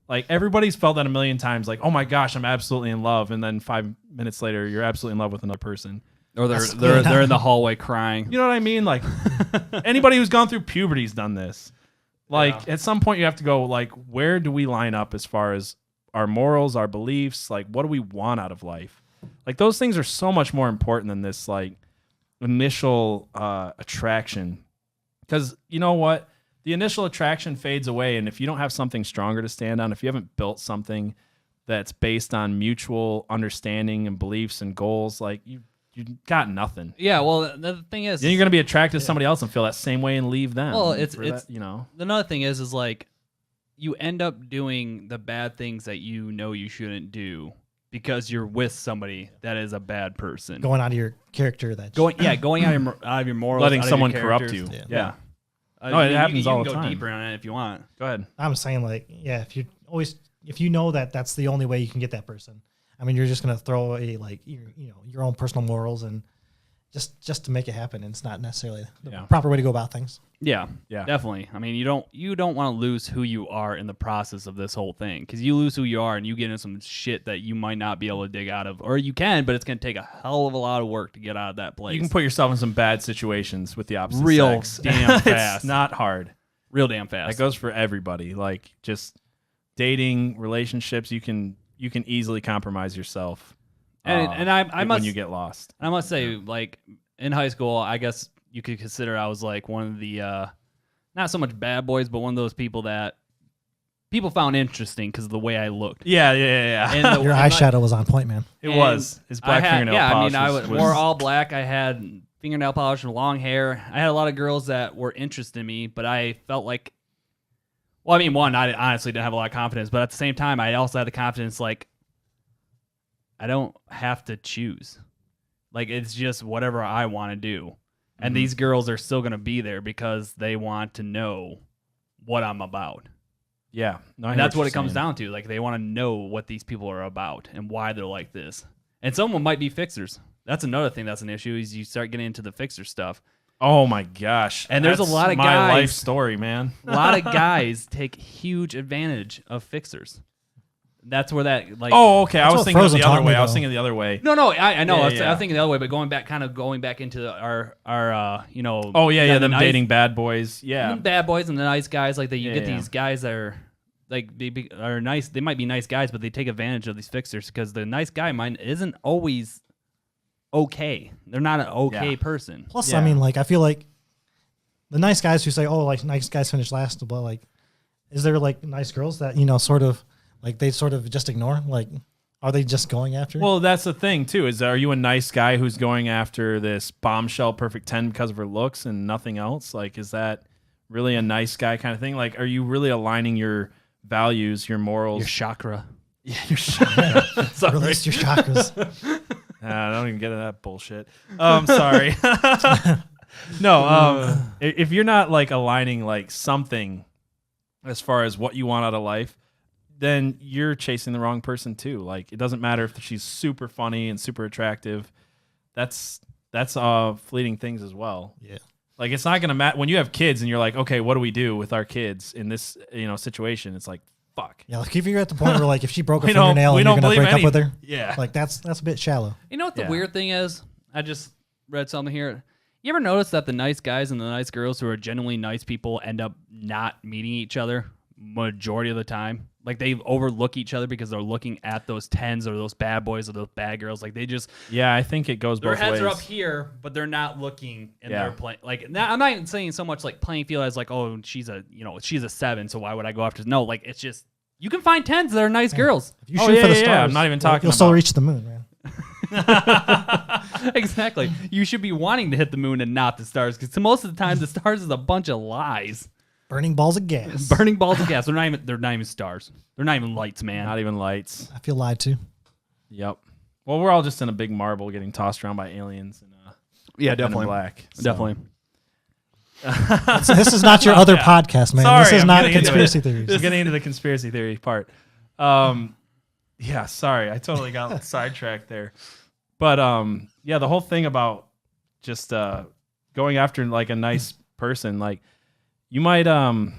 Like, everybody's felt that a million times. Like, oh my gosh, I'm absolutely in love. And then 5 minutes later, you're absolutely in love with another person. Or they're in the hallway crying. You know what I mean? Like, anybody who's gone through puberty's done this. Like, at some point you have to go, like, where do we line up as far as our morals, our beliefs? Like, what do we want out of life? Like, those things are so much more important than this, like, initial attraction. Because you know what? The initial attraction fades away, and if you don't have something stronger to stand on, if you haven't built something that's based on mutual understanding and beliefs and goals, like, you got nothing. Yeah, well, the thing is, then you're going to be attracted to somebody else and feel that same way and leave them. Well, it's that, you know. Another thing is like, you end up doing the bad things that you know you shouldn't do because you're with somebody that is a bad person. Going out of your character. Going out of your morals. Letting out of someone your corrupt characters. you. Yeah. No, it happens you all can the go time. deeper on it if you want. Go ahead. I'm saying like, yeah, if you know that that's the only way you can get that person, I mean, you're just gonna throw away like your own personal morals and just to make it happen. And it's not necessarily the proper way to go about things. Yeah, Yeah. definitely. I mean, you don't want to lose who you are in the process of this whole thing, because you lose who you are and you get into some shit that you might not be able to dig out of, or you can, but it's going to take a hell of a lot of work to get out of that place. You can put yourself in some bad situations with the opposite Real sex. damn fast. It's not hard. Real damn fast. That goes for everybody. Like just dating, relationships, you can easily compromise yourself. And I must, when you get lost. I must say, like in high school, I guess you could consider I was like one of the not so much bad boys, but one of those people that people found interesting because of the way I looked. Yeah. And Your eyeshadow was on point, man. It was. His black fingernail polish. I wore all black. I had fingernail polish and long hair. I had a lot of girls that were interested in me, but I felt like, well, I mean, one, I honestly didn't have a lot of confidence, but at the same time, I also had the confidence like, I don't have to choose. Like, it's just whatever I want to do. And these girls are still going to be there because they want to know what I'm about. Yeah. No, And that's what it comes down to. Like, they want to know what these people are about and why they're like this. And some of them might be fixers. That's another thing that's an issue is you start getting into the fixer stuff. Oh, my gosh. And there's That's a lot of my guys. life story, man. A lot of guys take huge advantage of fixers. That's where that, like... Oh, okay. I was what thinking Frozen the other taught me, way. I was though. thinking the other way. No, I know. Yeah, I was yeah. thinking the other way, but going back into our Oh, yeah, the them nice- dating bad boys. Yeah. bad boys and the nice guys. Like, you Yeah, get yeah. these guys that are... Like, they are nice. They might be nice guys, but they take advantage of these fixers because the nice guy isn't always okay. They're not an okay Yeah. person. Plus, Yeah. I mean, like, I feel like the nice guys who say, "Oh, like nice guys finish last," but like, is there like nice girls that sort of like they sort of just ignore? Like, are they just going after? Well, that's the thing, too, is are you a nice guy who's going after this bombshell perfect 10 because of her looks and nothing else? Like, is that really a nice guy kind of thing? Like, are you really aligning your values, your morals? Your chakra. Yeah, your chakra. Sorry. Release your chakras. I don't even get into that bullshit. Sorry. No, if you're not like aligning like something as far as what you want out of life, then you're chasing the wrong person too. Like it doesn't matter if she's super funny and super attractive. That's fleeting things as well. Yeah. Like it's not gonna matter when you have kids and you're like, okay, what do we do with our kids in this situation? It's like, fuck. Yeah, like if you're at the point where like if she broke a We don't- fingernail we and you're don't gonna believe break up with her, Yeah. like that's a bit shallow. You know what the Yeah. weird thing is? I just read something here. You ever notice that the nice guys and the nice girls who are genuinely nice people end up not meeting each other majority of the time? Like they overlook each other because they're looking at those 10s or those bad boys or those bad girls. Like they just Yeah, I think it goes their both heads ways. are up here, but they're not looking in Yeah. their play. Like now, I'm not even saying so much like playing field as like, oh, she's a 7, so why would I go after? No, like it's just you can find 10s that are nice girls. If you Oh, shoot yeah, for the yeah, stars, I'm not even talking you'll still about- reach the moon, man. Exactly. You should be wanting to hit the moon and not the stars, because most of the time the stars is a bunch of lies. Burning balls of gas. Burning balls of gas. They're not even stars. They're not even lights, man. Not even lights. I feel lied to. Yep. Well, we're all just in a big marble getting tossed around by aliens and Yeah, Men in definitely. Black. So- Definitely. So this is not your other podcast, man. Sorry, this is I'm not getting into conspiracy it. theories. Just getting into the conspiracy theory part. Yeah, sorry. I totally got sidetracked there. But yeah, the whole thing about just going after like a nice person, like you might oh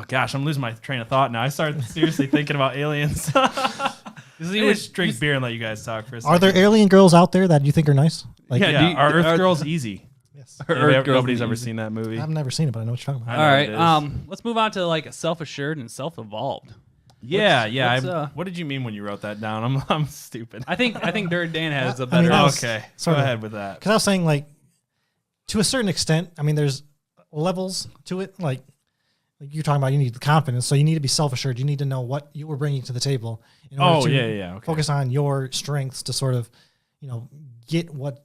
gosh, I'm losing my train of thought now. I started seriously thinking about aliens. I just drink beer and let you guys talk for a second. Are there alien girls out there that you think are nice? Like, Yeah, Yeah, do- are Earth are- Girls easy? yes. Earth Girls Nobody's is ever easy. seen that movie. I've never seen it, but I know what you're talking I about. know All it right. is. Let's move on to like self-assured and self-evolved. Yeah. what's, What did you mean when you wrote that down? I'm stupid. I think Dirty Dan has a I mean, better. that was- Okay, go sort of- ahead with that. Because I was saying, like, to a certain extent, I mean, there's levels to it. Like you're talking about, you need the confidence, so you need to be self-assured. You need to know what you were bringing to the table in order to yeah. Okay. focus on your strengths to sort of, get what,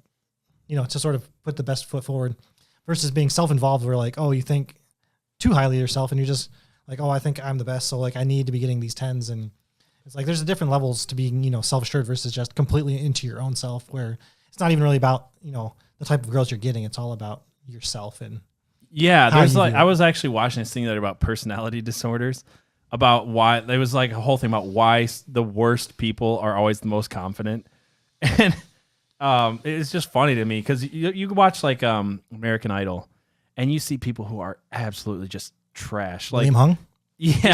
to sort of put the best foot forward versus being self-involved where like, oh, you think too highly of yourself and you're just like, oh, I think I'm the best, so like I need to be getting these 10s, and it's like there's different levels to being, you know, self-assured versus just completely into your own self, where it's not even really about, you know, the type of girls you're getting. It's all about yourself and there's like I was actually watching this thing that about personality disorders, about why there was like a whole thing about why the worst people are always the most confident, and it's just funny to me because you watch like American Idol, and you see people who are absolutely just trash, like Liam Hung. Yeah,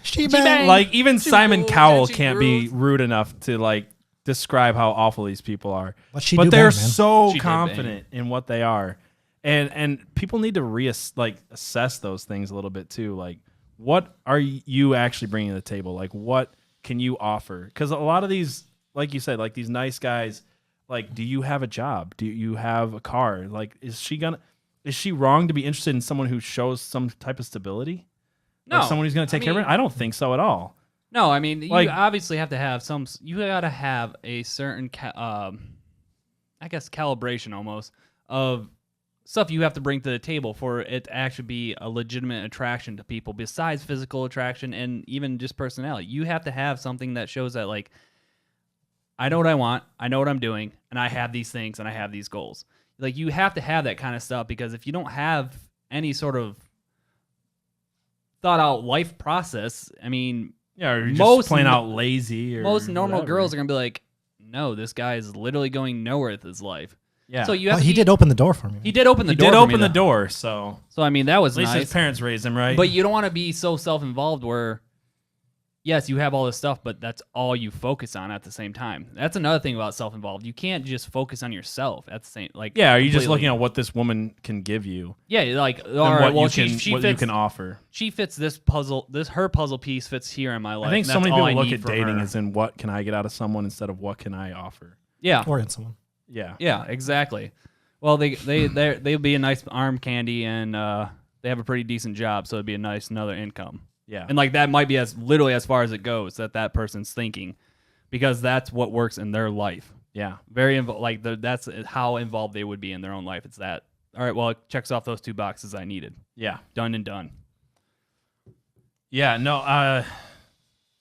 She bang. like even Simon rules, Cowell and she can't be rules. rude enough to like describe how awful these people are. But she But do they're bang, man. so She did confident in what they are, and people need to assess those things a little bit too. Like, what are you actually bringing to the table? Like, what can you offer? Because a lot of these, like you said, like these nice guys, like, do you have a job? Do you have a car? Like, is she wrong to be interested in someone who shows some type of stability? No, Like someone who's going to take care of it? I don't think so at all. No, I mean, Like- you obviously have to have some. You got to have a certain, I guess, calibration almost of stuff you have to bring to the table for it to actually be a legitimate attraction to people. Besides physical attraction and even just personality, you have to have something that shows that, like, I know what I want, I know what I'm doing, and I have these things and I have these goals. Like, you have to have that kind of stuff, because if you don't have any sort of thought out life process, I mean, Yeah, or you're Most just plain no- out lazy. Or most normal whatever. girls are gonna be like, no, this guy is literally going nowhere with his life. Yeah. So you Well, have he to, did open the door for me. he did open the He door. did for open me, the though. door, so So I mean, that was at least his nice. parents raised him right. But you don't want to be so self-involved where, yes, you have all this stuff, but that's all you focus on at the same time. That's another thing about self-involved. You can't just focus on yourself at the same. Like, yeah, are you just completely. looking at what this woman can give you Yeah, like, all and right, what well, you she can what fits, you can offer? she fits this puzzle. Her puzzle piece fits here in my life. I think and so that's many all people I look need at from dating her. as in what can I get out of someone instead of what can I offer. Yeah, Or in someone. Yeah. yeah, exactly. Well, they'll be a nice arm candy, and they have a pretty decent job, so it'd be a nice another income. Yeah. And like that might be as literally as far as it goes that person's thinking, because that's what works in their life. Yeah. Very like that's how involved they would be in their own life. It's that. All right, well, it checks off those 2 boxes I needed. Yeah. Done and done. Yeah. No.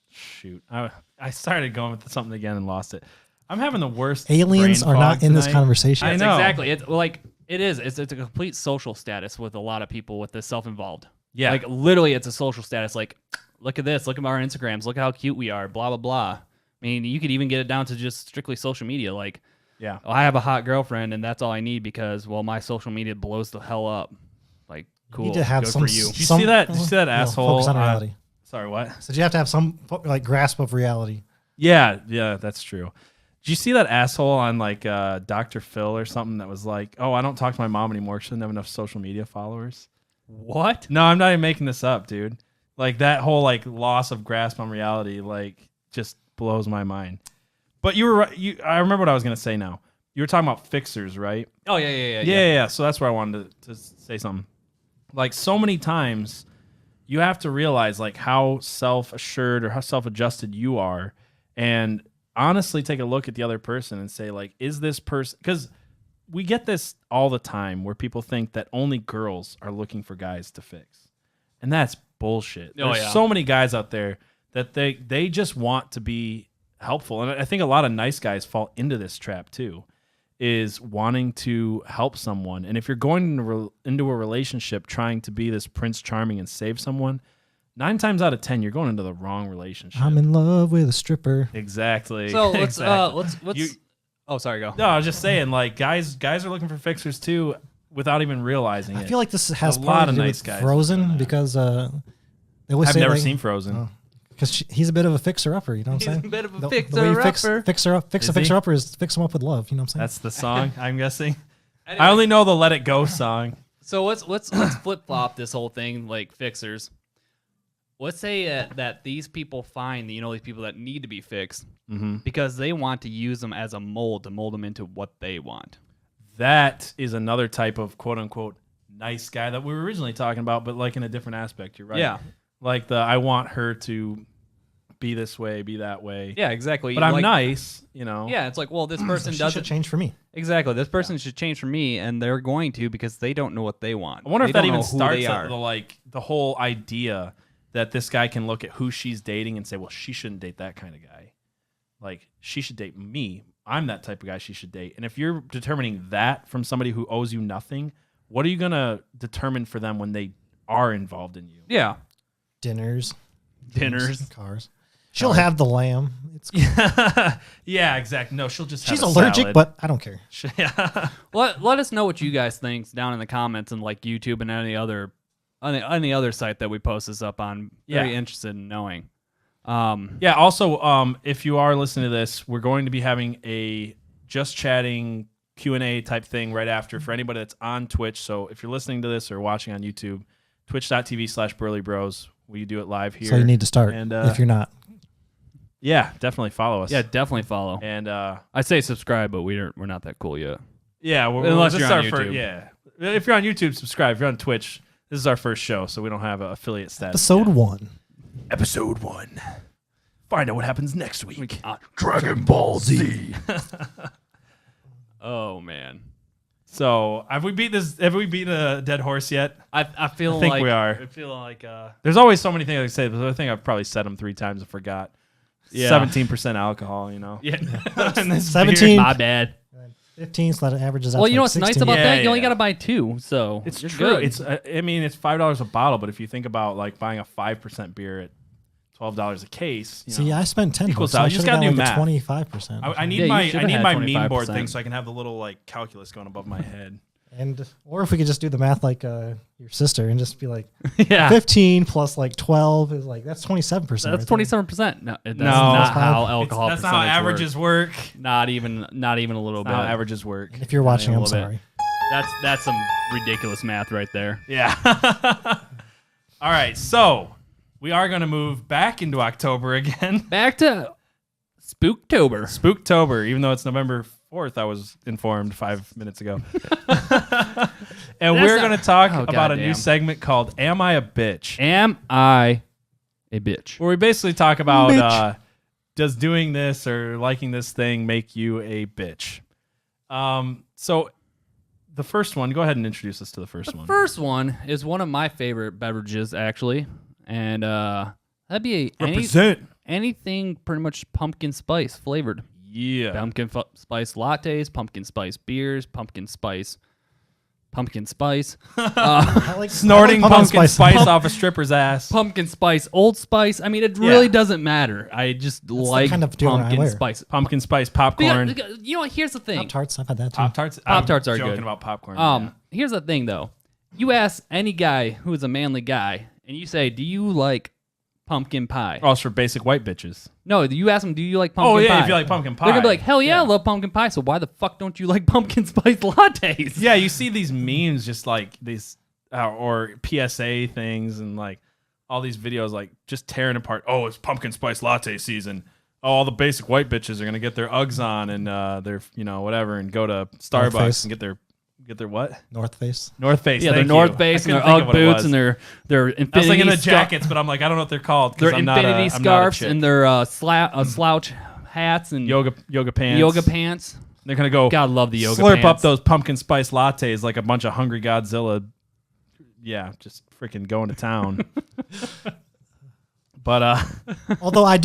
Shoot. I started going with something again and lost it. I'm having the worst. Aliens brain are not fog in this tonight. conversation. I That's know. exactly. It's like it is. It's a complete social status with a lot of people with this self-involved. Yeah. Like literally, it's a social status. Like, look at this. Look at our Instagrams. Look at how cute we are. Blah blah blah. I mean, you could even get it down to just strictly social media. Like, Yeah. oh, I have a hot girlfriend, and that's all I need because, well, my social media blows the hell up. Like, cool. You need to have Good some. for you. Did you see that? Did you see that asshole? Focus on reality. Sorry, what? So you have to have some like grasp of reality. Yeah, that's true. Did you see that asshole on like Dr. Phil or something that was like, "Oh, I don't talk to my mom anymore. She doesn't have enough social media followers." What? No, I'm not even making this up, dude. Like that whole like loss of grasp on reality, like just blows my mind. But you were right. I remember what I was gonna say now. You were talking about fixers, right? Oh yeah. Yeah. So that's where I wanted to say something. Like so many times, you have to realize like how self-assured or how self-adjusted you are, and honestly take a look at the other person and say like, is this person? Because we get this all the time where people think that only girls are looking for guys to fix, and that's bullshit. Oh, There's yeah. so many guys out there that they just want to be helpful, and I think a lot of nice guys fall into this trap too, is wanting to help someone. And if you're going into a relationship trying to be this Prince Charming and save someone, 9 times out of 10 you're going into the wrong relationship. I'm in love with a stripper. Exactly. So let's Exactly. let's. You- Oh, sorry. Go. No, I was just saying, like guys are looking for fixers too, without even realizing it. I feel like this has A part lot to of do nice with guys Frozen doing that. because they always I've say never like, seen Frozen. because he's a bit of a fixer upper. You know what I'm He's saying? a bit of a The way you fixer-upper. fix a Is he? fixer upper is fix him up with love. You know what I'm saying? That's the song, I'm guessing. Anyway. I only know the Let It Go song. So let's flip flop this whole thing like fixers. Let's say that these people find these people that need to be fixed because they want to use them as a mold to mold them into what they want. That is another type of quote unquote nice guy that we were originally talking about, but like in a different aspect. You're right. Yeah. Like I want her to be this way, be that way. Yeah, exactly. But I'm Like, nice, you know. Yeah, it's like, well, this person she doesn't should change for me. exactly. This person should change for me, and they're going to because they don't know what they want. I wonder They if that don't even know who starts they at are. the whole idea that this guy can look at who she's dating and say, well, she shouldn't date that kind of guy. Like, she should date me. I'm that type of guy she should date. And if you're determining that from somebody who owes you nothing, what are you going to determine for them when they are involved in you? Yeah. Dinners, cars. She'll have the lamb. It's cool. Yeah, exactly. No, she'll just have She's a allergic, salad. but I don't care. Yeah. Let us know what you guys think down in the comments and like YouTube and any other site that we post this up on. Very interested in knowing. Yeah. Also, if you are listening to this, we're going to be having a just chatting Q&A type thing right after for anybody that's on Twitch. So if you're listening to this or watching on YouTube, twitch.tv/Burly Bros. We do it live here. So you need to start and, if you're not. Yeah, definitely follow us. Yeah, definitely follow. And I say subscribe, but we're not that cool yet. yeah, Unless this you're is on our YouTube. first. Yeah, if you're on YouTube, subscribe. If you're on Twitch, this is our first show, so we don't have an affiliate status. Episode 1. Episode 1. Find out what happens next week. Dragon Ball Z. Oh man. So have we beaten a dead horse yet? I feel I think like we are. I feel like There's always so many things I can say, but I think I've probably said them 3 times and forgot. Yeah. 17% alcohol, you know. yeah. And this 17. beer- My bad. 15, so that averages out Well, to you know like what's nice 16. about Yeah, that? You only yeah. got to buy 2, so It's you're true. good. It's I mean, it's $5 a bottle, but if you think about like buying a 5% beer at $12 a case, you See, know, I spent 10 equals bucks. So out. I You just should have gotta got do like math. a 25%. I Yeah, need you my should've had my meme board 25%. thing so I can have the little like calculus going above my head. Or if we could just do the math like your sister and just be like yeah. 15 plus like 12 is like that's 27%. That's right there. 27%. No, that's No. not how It's- alcohol That's not how percentage averages work. work. Not even a little bit. Not how averages work. If you're watching, a I'm little bit. sorry. That's some ridiculous math right there. Yeah. All right, so we are going to move back into October again. Back to Spooktober. Spooktober, even though it's November 4th, I was informed 5 minutes ago. And we're going to talk about a new goddamn. segment called Am I a Bitch? Am I a bitch? Where we basically talk about does doing this or liking this thing make you a bitch? So the first one, go ahead and introduce us to the first one. First one is one of my favorite beverages, actually, and that'd be anything pretty much pumpkin spice flavored. Yeah. Pumpkin spice lattes, pumpkin spice beers, pumpkin spice. I like Snorting I like pumpkin spice off a stripper's ass. Pumpkin spice, Old Spice. I mean, it really doesn't matter. I just like kind of deodorant I pumpkin wear. spice. Pumpkin spice popcorn. You know what? Here's the thing. Pop-Tarts, I've had that too. Pop-Tarts? Pop-Tarts I'm are joking good. about popcorn. Here's the thing, though. You ask any guy who is a manly guy, and you say, "Do you like pumpkin pie?" Oh, it's for basic white bitches. No, you ask them, "Do you like pumpkin Oh, pie?" yeah, if you like pumpkin pie. They're gonna be like, "Hell yeah, I love pumpkin pie." So why the fuck don't you like pumpkin spice lattes? Yeah, you see these memes just like these or PSA things and like all these videos like just tearing apart. Oh, it's pumpkin spice latte season. Oh, all the basic white bitches are gonna get their Uggs on and their whatever and go to Starbucks Face. and get their what? North Face. North Face. Yeah, their thank North you. Face I and their couldn't think Ugg of what it boots was. and their I was infinity thinking the scar- jackets, but I'm like, I don't know what they're called. 'Cause their I'm not a- infinity I'm not a scarves chick. and their slouch hats and yoga pants. yoga pants. They're gonna go. God, love the yoga slurp pants. up those pumpkin spice lattes like a bunch of hungry Godzilla. Yeah, just freaking going to town. But Although I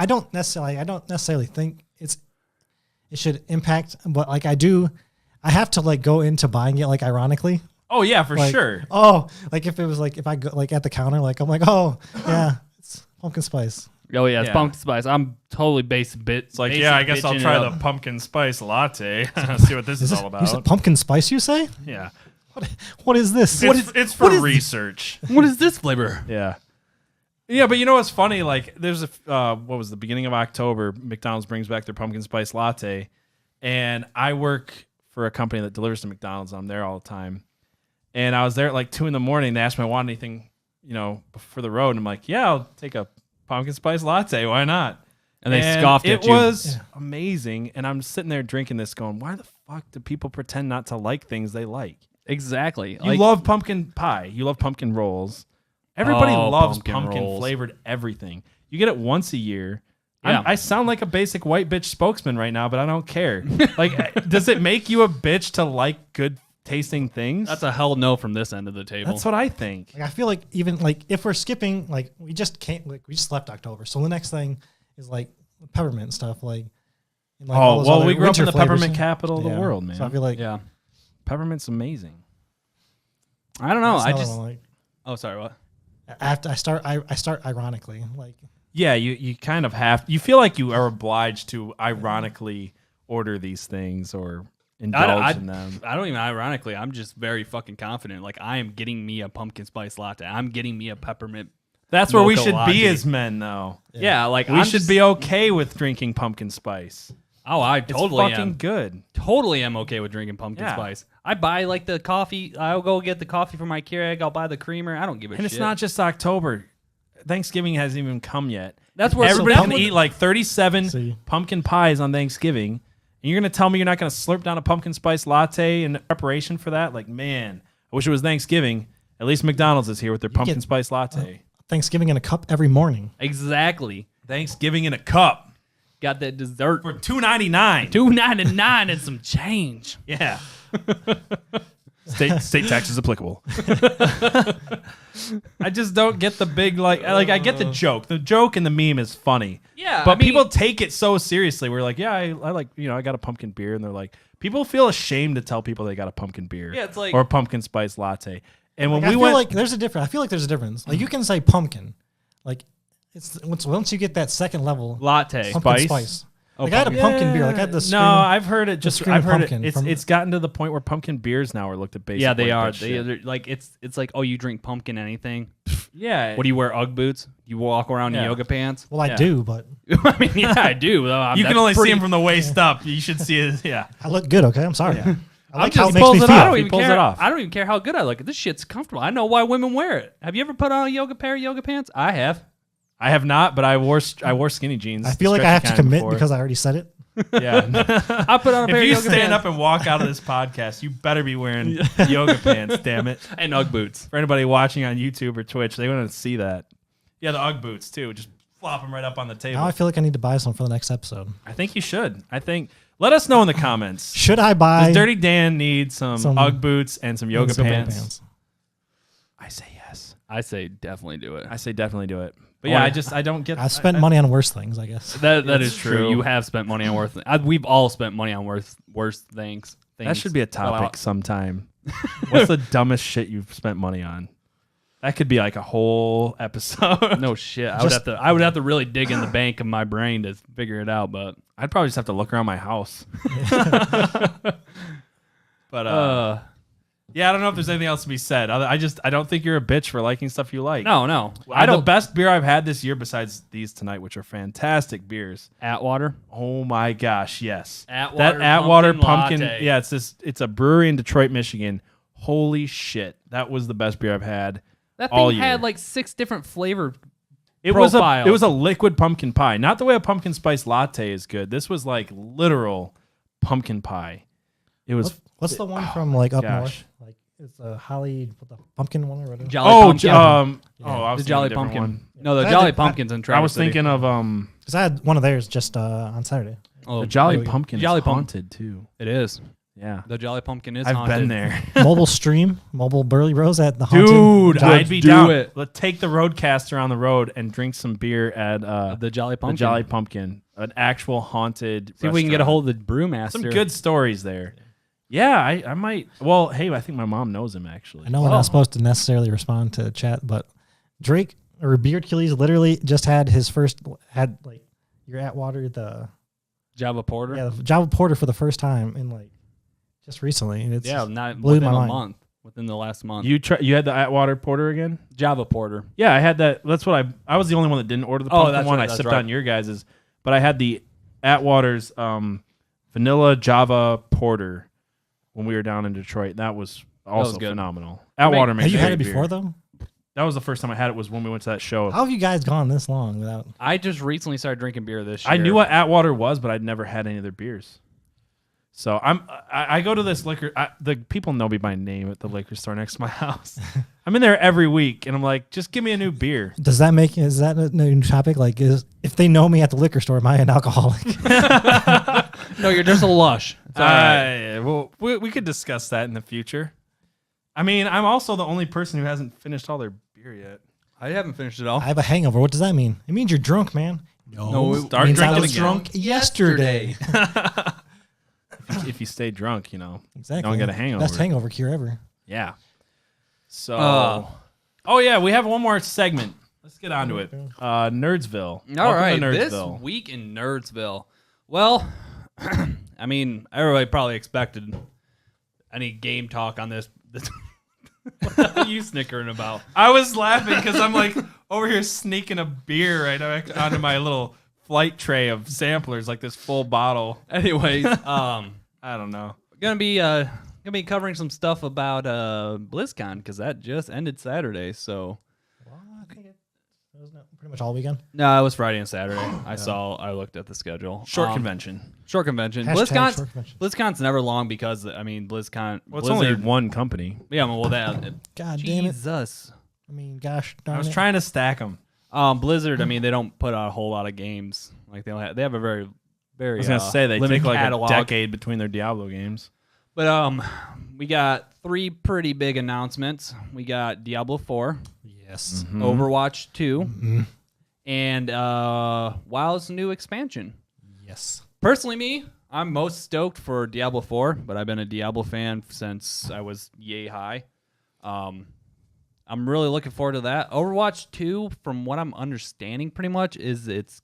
don't necessarily think it should impact, but like I have to like go into buying it like ironically. oh yeah, for Like, sure. Oh, like if it was like if I go like at the counter, like I'm like, oh yeah, it's pumpkin spice. Oh yeah, it's Yeah. pumpkin spice. I'm totally basic. It's like, yeah, I guess I'll try the pumpkin spice latte. See what this is all You said about. pumpkin spice? You say? Yeah, What is this? it's for research. What is this flavor? Yeah. Yeah, but you know what's funny? Like, there's what was the beginning of October? McDonald's brings back their pumpkin spice latte, and I work for a company that delivers to McDonald's. I'm there all the time, and I was there at like 2 a.m. They asked me if I want anything, for the road, and I'm like, yeah, I'll take a pumpkin spice latte. Why not? And they scoffed at it you. It was amazing, and I'm sitting there drinking this, going, why the fuck do people pretend not to like things they like? Exactly. You love pumpkin pie. You love pumpkin rolls. Everybody Oh, loves pumpkin pumpkin rolls. flavored everything. You get it once a year. Yeah. I sound like a basic white bitch spokesman right now, but I don't care. Like, does it make you a bitch to like good tasting things. That's a hell no from this end of the table. That's what I think. Like I feel like even like if we're skipping, like we just left October, so the next thing is like peppermint stuff, like. And, like, all those other we grew up in winter the peppermint flavors. capital of the world, man. So I feel like yeah. Peppermint's amazing. I don't know. that's I another just. one, like, Oh, sorry. What? I start ironically, like Yeah, you kind of have. You feel like you are obliged to ironically order these things or indulge in them. I don't even ironically. I'm just very fucking confident. Like I am getting me a pumpkin spice latte. I'm getting me a peppermint. That's where we mocha should latte. be as men, though. Yeah, like We should be okay with drinking pumpkin spice. Oh, I It's totally fucking am. good. Totally am okay with drinking pumpkin Yeah. spice. I buy like the coffee. I'll go get the coffee from my Keurig. I'll buy the creamer. I don't give a And shit. it's not just October. Thanksgiving hasn't even come yet. That's where Everybody's that's going to what- eat like 37 See. pumpkin pies on Thanksgiving. And you're going to tell me you're not going to slurp down a pumpkin spice latte in preparation for that? Like, man, I wish it was Thanksgiving. At least McDonald's is here with their pumpkin get- spice latte. Thanksgiving in a cup every morning. exactly. Thanksgiving in a cup Got that dessert for $2.99. $2.99 and some change. Yeah. State taxes applicable. I just don't get the big like I get the joke. The joke and the meme is funny. Yeah, But I mean- people take it so seriously. We're like, yeah, I like, I got a pumpkin beer, and they're like, people feel ashamed to tell people they got a pumpkin beer. Yeah, it's like- or a pumpkin spice latte. And when Like, we I feel went, like there's a difference. I feel like there's a difference. Like you can say pumpkin, like it's once you get that second level Latte. pumpkin Spice? spice. Oh, Like I had a pumpkin beer. Like I had the no, scream, I've heard it. Just scream I've heard it. pumpkin It's gotten to the point where pumpkin beers now are looked at basically. Yeah, they like are. that shit. They're like it's like, oh, you drink pumpkin anything? Yeah. What do you wear? UGG boots? You walk around in Yeah. yoga pants? Well, I Yeah. do, but I mean, yeah, I do. Though. You can That's only see pretty- him from the waist up. You should see it. Yeah. I look good. Okay, I'm sorry. I like just how it makes pulls me it feel. off. I don't He even pulls care. it off. I don't even care how good I look. This shit's comfortable. I know why women wear it. Have you ever put on a pair of yoga pants? I have. I have not, but I wore skinny jeans. I feel like I have to stretchy kind commit before. because I already said it. Yeah. I put on a pair If of you yoga stand pants up and walk out of this podcast, you better be wearing yoga pants, damn it. and UGG boots. For anybody watching on YouTube or Twitch, they want to see that. Yeah, the UGG boots, too. Just flop them right up on the table. Now I feel like I need to buy some for the next episode. I think you should. Let us know in the comments. Should I buy Does Dirty Dan need some UGG boots and some yoga some pants? I say yes. I say definitely do it. I say definitely do it. But yeah, I don't get. I've spent money on worse things, I guess. That It's is true. true. You have spent money on worth. We've all spent money on worse things. That should be a Well, topic sometime. What's the dumbest shit you've spent money on? That could be like a whole episode. no shit. Just- I would have to really dig in the bank of my brain to figure it out. But I'd probably just have to look around my house. But yeah, I don't know if there's anything else to be said. I don't think you're a bitch for liking stuff you like. no, I the best beer I've had this year besides these tonight, which are fantastic beers. Atwater. Oh my gosh, yes. Atwater that Atwater pumpkin. latte. Yeah, it's a brewery in Detroit, Michigan. Holy shit. That was the best beer I've had. That all thing year. had like 6 different flavor. It was profiles. a liquid pumpkin pie. Not the way a pumpkin spice latte is good. This was like literal pumpkin pie. It was What's the one from like up gosh. north? Like it's a holly, the pumpkin one or whatever. Jolly Pumpkin. I was the thinking Jolly of a different Pumpkin. one. No, the I had Jolly to- Pumpkin's in I Traverse was City. thinking of Because I had one of theirs just on Saturday. Oh, the Jolly really good. Pumpkin Jolly is Pump- haunted too. It is. Yeah. The Jolly Pumpkin is I've haunted. been there. Mobile Burly Bros at the haunted. Dude, Let's I'd be do down. it. Let's take the roadcaster on the road and drink some beer at The Jolly the Pumpkin. Jolly Pumpkin, an actual haunted See if we can get a restaurant. hold of the brewmaster. Some good stories there. Yeah, I might. Well, hey, I think my mom knows him actually. I know we're not supposed to necessarily respond to chat, but Drake or Beard Achilles literally just had like your Atwater the Java Porter. the Java Porter for the first time in like just recently. And it's Not blew within my a mind. month. Within the last month. You had the Atwater Porter again? Java Porter. Yeah, I had that. That's what I was the only one that didn't order the pumpkin that's one. right, I that's sipped right. on your guys's, but I had the Atwater's vanilla Java Porter when we were down in Detroit. That was also good. phenomenal. Atwater makes Have you had great it before beer. though? That was the first time I had it. Was when we went to that show. How have you guys gone this long without? I just recently started drinking beer this year. I knew what Atwater was, but I'd never had any of their beers. So I go to this liquor. The people know me by name at the liquor store next to my house. I'm in there every week, and I'm like, just give me a new beer. Is that a new topic? Like, if they know me at the liquor store, am I an alcoholic? No, you're just a lush. All right. Well, we could discuss that in the future. I mean, I'm also the only person who hasn't finished all their beer yet. I haven't finished it all. I have a hangover. What does that mean? It means you're drunk, man. No, it start means I drinking was again. drunk yesterday. If you stay drunk, Exactly. don't get a hangover. Best hangover cure ever. Yeah. So, oh yeah, we have one more segment. Let's get on to it. Nerdsville. All right, Welcome to this Nerdsville. week in Nerdsville. Well, I mean, everybody probably expected any game talk on this. What are you snickering about? I was laughing because I'm like over here sneaking a beer right onto my little flight tray of samplers, like this full bottle. Anyways, I don't know. gonna be covering some stuff about BlizzCon because that just ended Saturday. So Well, I think it was pretty much all weekend. no, it was Friday and Saturday. I looked at the schedule. Short convention. Short convention. Hashtag short convention. BlizzCon's never long because I mean BlizzCon. Well, it's Blizzard, only one company. Yeah, well that. God damn it. Jesus. I mean, gosh darn I was it. trying to stack them. Blizzard. I mean, they don't put out a whole lot of games. Like they have a very I was gonna say they limited take like catalog. a decade between their Diablo games. But we got 3 pretty big announcements. We got Diablo 4, Yes. Overwatch 2, and WoW's new expansion. Yes. Personally, me, I'm most stoked for Diablo 4, but I've been a Diablo fan since I was yay high. I'm really looking forward to that. Overwatch 2, from what I'm understanding pretty much, is it's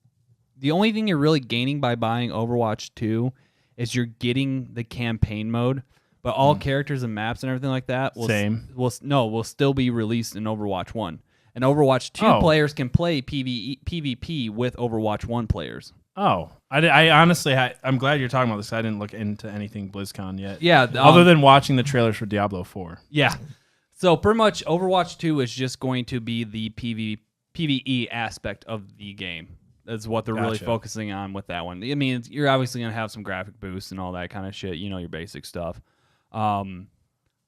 the only thing you're really gaining by buying Overwatch 2 is you're getting the campaign mode, but all characters and maps and everything like that will still be released in Overwatch 1. And Overwatch 2 players can play PvP with Overwatch 1 players. Oh, I honestly, I'm glad you're talking about this. I didn't look into anything BlizzCon yet. Yeah. Other than watching the trailers for Diablo 4. Yeah. So pretty much Overwatch 2 is just going to be the PvE aspect of the game. That's what they're really Gotcha. focusing on with that one. I mean, you're obviously going to have some graphic boosts and all that kind of shit, your basic stuff. I'm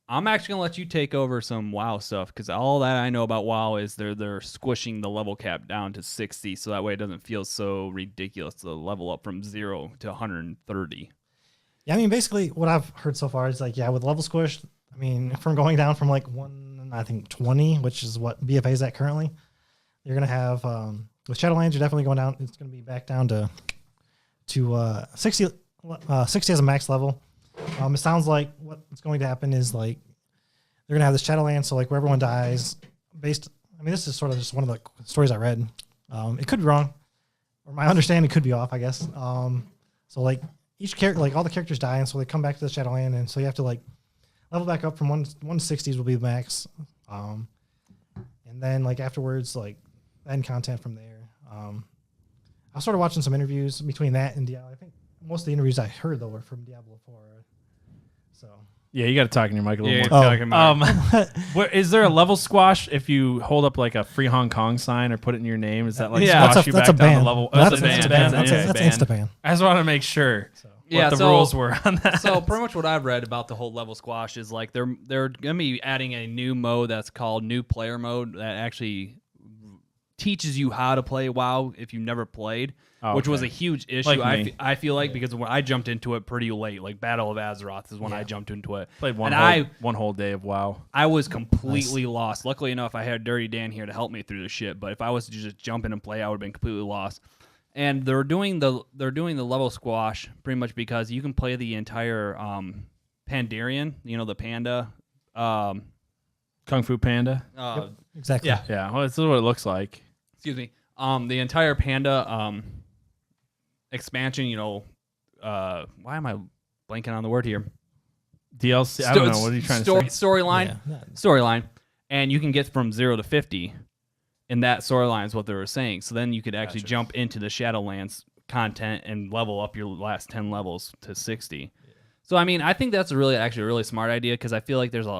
actually going to let you take over some WoW stuff because all that I know about WoW is they're squishing the level cap down to 60 so that way it doesn't feel so ridiculous to level up from 0 to 130. Yeah, I mean, basically what I've heard so far is like, yeah, with level squish, I mean, from going down from like 20, which is what BFA is at currently, you're going to have... with Shadowlands, you're definitely going down. It's going to be back down to 60 as a max level. It sounds like what's going to happen is like they're going to have this Shadowlands, so like where everyone dies. This is sort of just one of the stories I read. It could be wrong, or my understanding could be off, I guess. So like each character, like all the characters die, and so they come back to the Shadowland, and so you have to like level back up from 160s will be the max, and then like afterwards like end content from there. I started watching some interviews between that and Diablo. I think most of the interviews I heard though were from Diablo 4. So Yeah, you got to talk in your mic a little Yeah, more. talking about Is there a level squash if you hold up like a free Hong Kong sign or put it in your name? Is that like Yeah. squash you back that's a down ban. the level? That's That's a a ban. ban. That's Okay. insta ban. I just want to make sure what the so- rules were on that. So pretty much what I've read about the whole level squash is like they're gonna be adding a new mode that's called new player mode that actually teaches you how to play WoW if you've never played, which was a huge issue. Like me. I feel like because when I jumped into it pretty late, like Battle of Azeroth is when I jumped into it. Played And one whole day of WoW. I was completely lost. Luckily enough, I had Dirty Dan here to help me through the shit. But if I was to just jump in and play, I would have been completely lost. And they're doing the level squash pretty much because you can play the entire Pandarian, the panda. Kung Fu Panda. Exactly. Yeah. Yeah, well, this is what it looks like. Excuse me. The entire panda expansion. Why am I blanking on the word here? DLC. I don't know. What are you trying to say? Storyline. Yeah. Storyline, and you can get from 0 to 50. And that storyline is what they were saying. So then you could actually jump into the Shadowlands content and level up your last 10 levels to 60. Yeah. So I mean, I think that's actually a really smart idea because I feel like there's a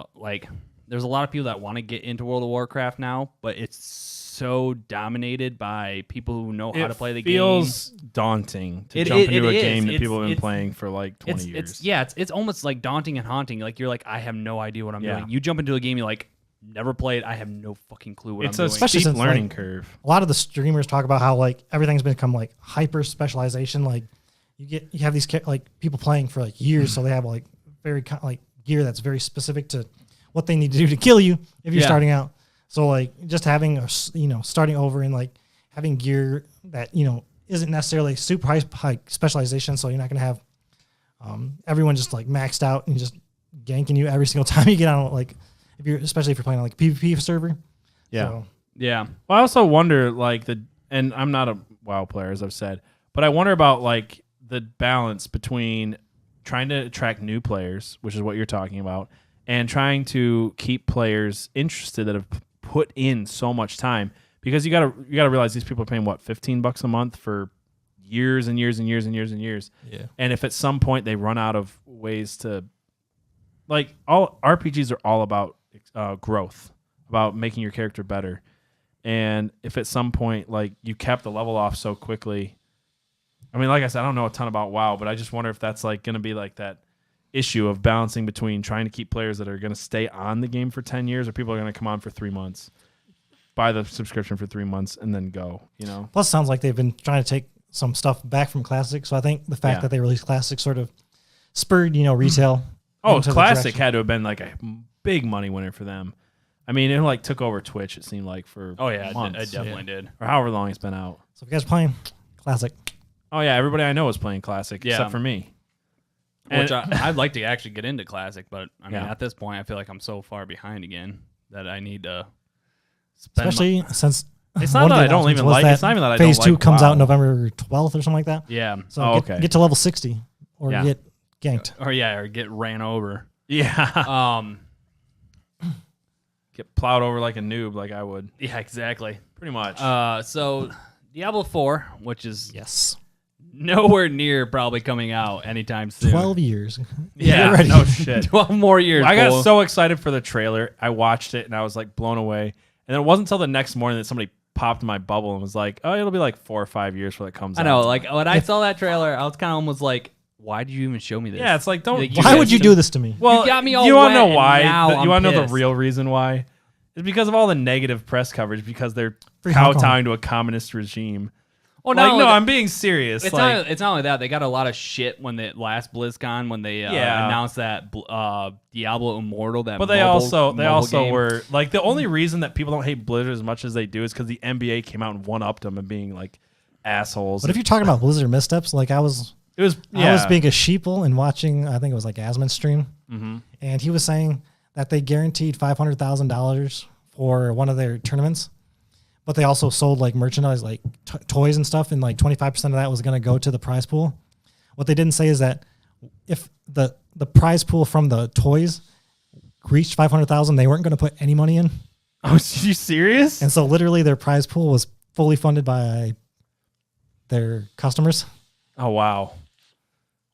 lot of people that want to get into World of Warcraft now, but it's so dominated by people who know how to play the game. It feels daunting to jump into a game that people have been playing for like 20 years. It's almost like daunting and haunting. Like you're like, I have no idea what I'm doing. You jump into a game, you're like, never played. I have no fucking clue what I'm doing. It's a steep since, learning like, curve. A lot of the streamers talk about how like everything's become like hyper specialization. Like you have these like people playing for like years, so they have like very like gear that's very specific to what they need to do to kill you if you're starting out. So like just having starting over and like having gear that isn't necessarily super high specialization, so you're not gonna have everyone just like maxed out and just ganking you every single time you get on, like especially if you're playing on like PvP server. Yeah. So, Yeah. Well, I also wonder and I'm not a WoW player, as I've said, but I wonder about like the balance between trying to attract new players, which is what you're talking about, and trying to keep players interested that have put in so much time, because you gotta realize these people are paying what, $15 a month for years and years and years and years and years. Yeah. And if at some point they run out of ways to, like, all RPGs are all about growth, about making your character better. And if at some point like you cap the level off so quickly, I mean, like I said, I don't know a ton about WoW, but I just wonder if that's like going to be like that issue of balancing between trying to keep players that are going to stay on the game for 10 years, or people are going to come on for 3 months, buy the subscription for 3 months, and then go, Plus, it sounds like they've been trying to take some stuff back from Classic. So I think the fact that they released Classic sort of spurred, retail. Oh, Classic had to have been like a big money winner for them. I mean, it like took over Twitch, it seemed like, for months. It definitely did. Or however long it's been out. So if you guys are playing Classic. Oh, yeah, everybody I know is playing Classic, except for me. Which I'd like to actually get into Classic, but I mean, Yeah. at this point, I feel like I'm so far behind again that I need to spend Especially since It's not one of that the I don't announcements even was like. that It's not even that I Phase don't 2 like comes WoW. out November 12th or something like that. yeah. So get to level 60 or Yeah. get ganked. Or get ran over. Yeah. Get plowed over like a noob, like I would. Yeah, exactly. Pretty much. So Diablo 4, which is Yes. nowhere near probably coming out anytime soon. 12 years. yeah, Get ready. no shit. 12 more years. I got Cole. so excited for the trailer. I watched it and I was like blown away. And then it wasn't until the next morning that somebody popped in my bubble and was like, "Oh, it'll be like 4 or 5 years before it comes out." I know. Like when I saw that trailer, I was kind of almost like, "Why did you even show me this?" Yeah, it's like, don't. Like, Why would you do this to me? Well, You got me all You want to wet know and why? now You I'm want to know the pissed. real reason why? It's because of all the negative press coverage, because they're Free Hong Kong. kowtowing to a communist regime. Oh Like, no, that- I'm being serious. It's like, not only that, they got a lot of shit when the last BlizzCon when they announced that Diablo Immortal. That but they mobile also game. were like, the only reason that people don't hate Blizzard as much as they do is because the NBA came out and one upped them and being like assholes. But if you're talking about Blizzard missteps, like I was I I was being a sheeple and watching, I think it was like Asmon's stream, and he was saying that they guaranteed $500,000 for one of their tournaments, but they also sold like merchandise, like toys and stuff, and like 25% of that was going to go to the prize pool. What they didn't say is that if the prize pool from the toys reached 500,000, they weren't going to put any money in, Oh, are you serious? and so literally their prize pool was fully funded by their customers. Oh, wow.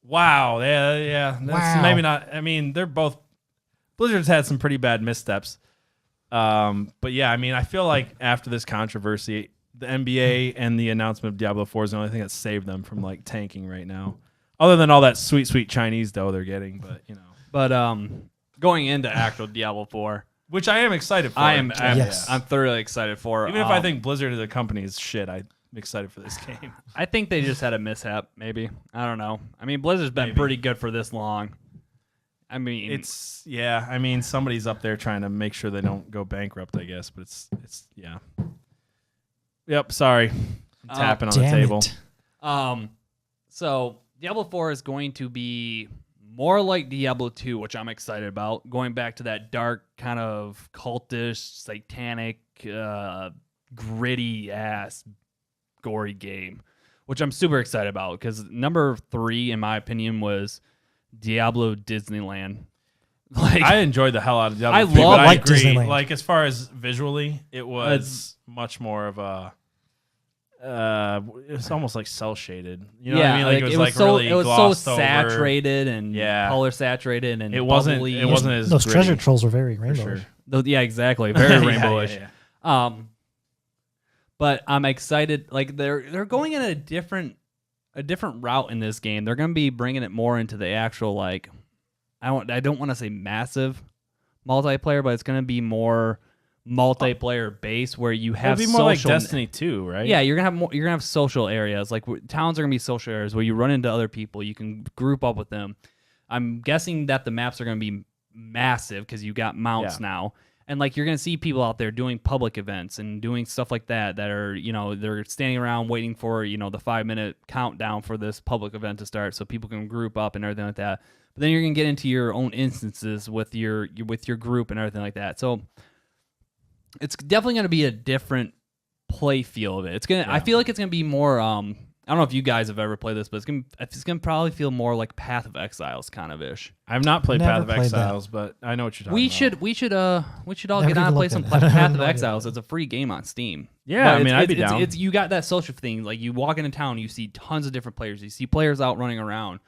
Wow. Yeah. That's Wow. maybe not. I mean, they're both. Blizzard's had some pretty bad missteps. But yeah, I mean, I feel like after this controversy, the NBA and the announcement of Diablo 4 is the only thing that saved them from like tanking right now. Other than all that sweet, sweet Chinese dough they're getting, but But going into actual Diablo 4, which I am excited for. I'm Yes. I'm thoroughly excited for. Even if I think Blizzard as a company is shit, I'm excited for this game. I think they just had a mishap. Maybe I don't know. I mean, Blizzard's been pretty good for this long. I mean, I mean, somebody's up there trying to make sure they don't go bankrupt, I guess. But it's yeah. Yep. Sorry, I'm tapping on the Damn table. it. So Diablo 4 is going to be more like Diablo 2, which I'm excited about. Going back to that dark kind of cultish, satanic, gritty ass, gory game, which I'm super excited about because number 3, in my opinion, was Diablo Disneyland. Like I enjoyed the hell out of Diablo I 3, love- but I like agree. Disneyland. Like as far as visually, it was much more of a. It's almost like cell shaded. You know what I mean? Like it was like so, really it was so glossed over. saturated and Yeah. color saturated and It wasn't. bubbly. It wasn't as Those gritty, treasure trolls were very for rainbow. sure. Yeah, exactly. Very Yeah, rainbowish. yeah. But I'm excited. Like they're going in a different route in this game. They're going to be bringing it more into the actual like I don't want to say massive multiplayer, but it's going to be more multiplayer base where you have It'd be more like social. Destiny 2, right? Yeah, you're gonna have more. You're gonna have social areas. Like towns are gonna be social areas where you run into other people. You can group up with them. I'm guessing that the maps are gonna be massive because you got mounts now, and like you're gonna see people out there doing public events and doing stuff like that. That are they're standing around waiting for the 5-minute countdown for this public event to start, so people can group up and everything like that. But then you're gonna get into your own instances with your group and everything like that. So it's definitely gonna be a different play feel of it. It's gonna. I feel like it's gonna be more. I don't know if you guys have ever played this, but it's gonna probably feel more like Path of Exiles kind of ish. I've not played Never Path of played Exiles, but I know what you're talking about. We should all Never get on even and play looked some at it. I have Path of no idea. Exiles. It's a free game on Steam. Yeah, But I mean, I'd be down. It's you got that social thing. Like you walk into town, you see tons of different players. You see players out running around.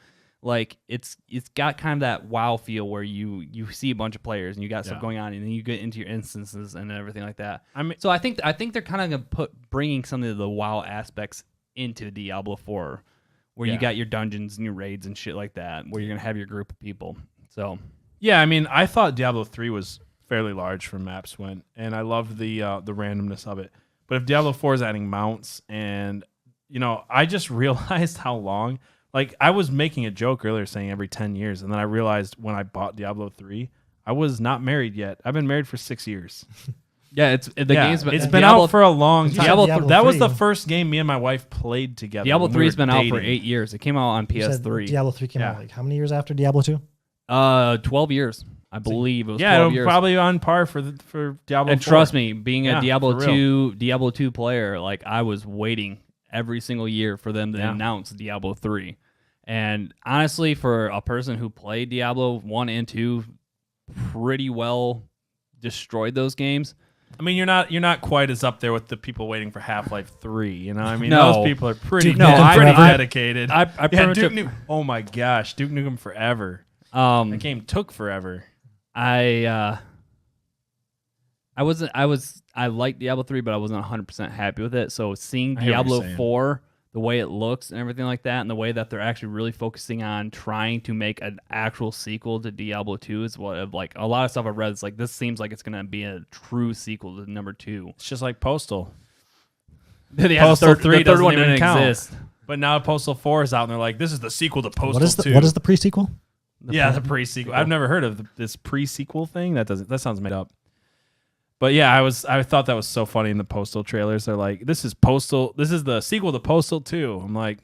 Like it's got kind of that WoW feel where you see a bunch of players and you got stuff going on, and then you get into your instances and everything like that. I mean, So I think they're kind of gonna bringing some of the WoW aspects into Diablo 4, where you got your dungeons and your raids and shit like that, where you're gonna have your group of people. So yeah, I mean, I thought Diablo 3 was fairly large for maps went, and I loved the randomness of it. But if Diablo 4 is adding mounts, and I just realized how long. Like I was making a joke earlier saying every 10 years, and then I realized when I bought Diablo 3, I was not married yet. I've been married for 6 years. yeah, it's It's been Diablo, out for a long time. Diablo that was 3. the first game me and my wife played together. Diablo when 3's we were been out for dating. 8 years. It came out on You said PS3. Diablo 3 came out Yeah. like how many years after Diablo 2? 12 years. I believe it was 12 Yeah, years. probably on par for Diablo. And 4. trust me, being a Yeah, Diablo for real. 2 player, like I was waiting every single year for them to announce Diablo 3. And honestly, for a person who played Diablo 1 and 2 pretty well destroyed those games. I mean, you're not quite as up there with the people waiting for Half-Life 3. I mean, No. those people are pretty, Duke Nukem pretty forever. dedicated. I yeah, pretty much Duke Nukem. Oh my gosh, Duke Nukem Forever. That game took forever. I liked Diablo 3, but I wasn't 100% happy with it. So seeing I hear what you're Diablo saying. 4, the way it looks and everything like that, and the way that they're actually really focusing on trying to make an actual sequel to Diablo 2 is what, like, a lot of stuff I've read. It's like, this seems like it's going to be a true sequel to number 2. It's just like Postal. Postal 3 the third one didn't didn't count. exist. But now Postal 4 is out, and they're like, this is the sequel to Postal What is 2. the pre-sequel? The pre-sequel. I've never heard of this pre-sequel thing. That sounds made up. But yeah, I thought that was so funny in the Postal trailers. They're like, this is the sequel to Postal 2. I'm like,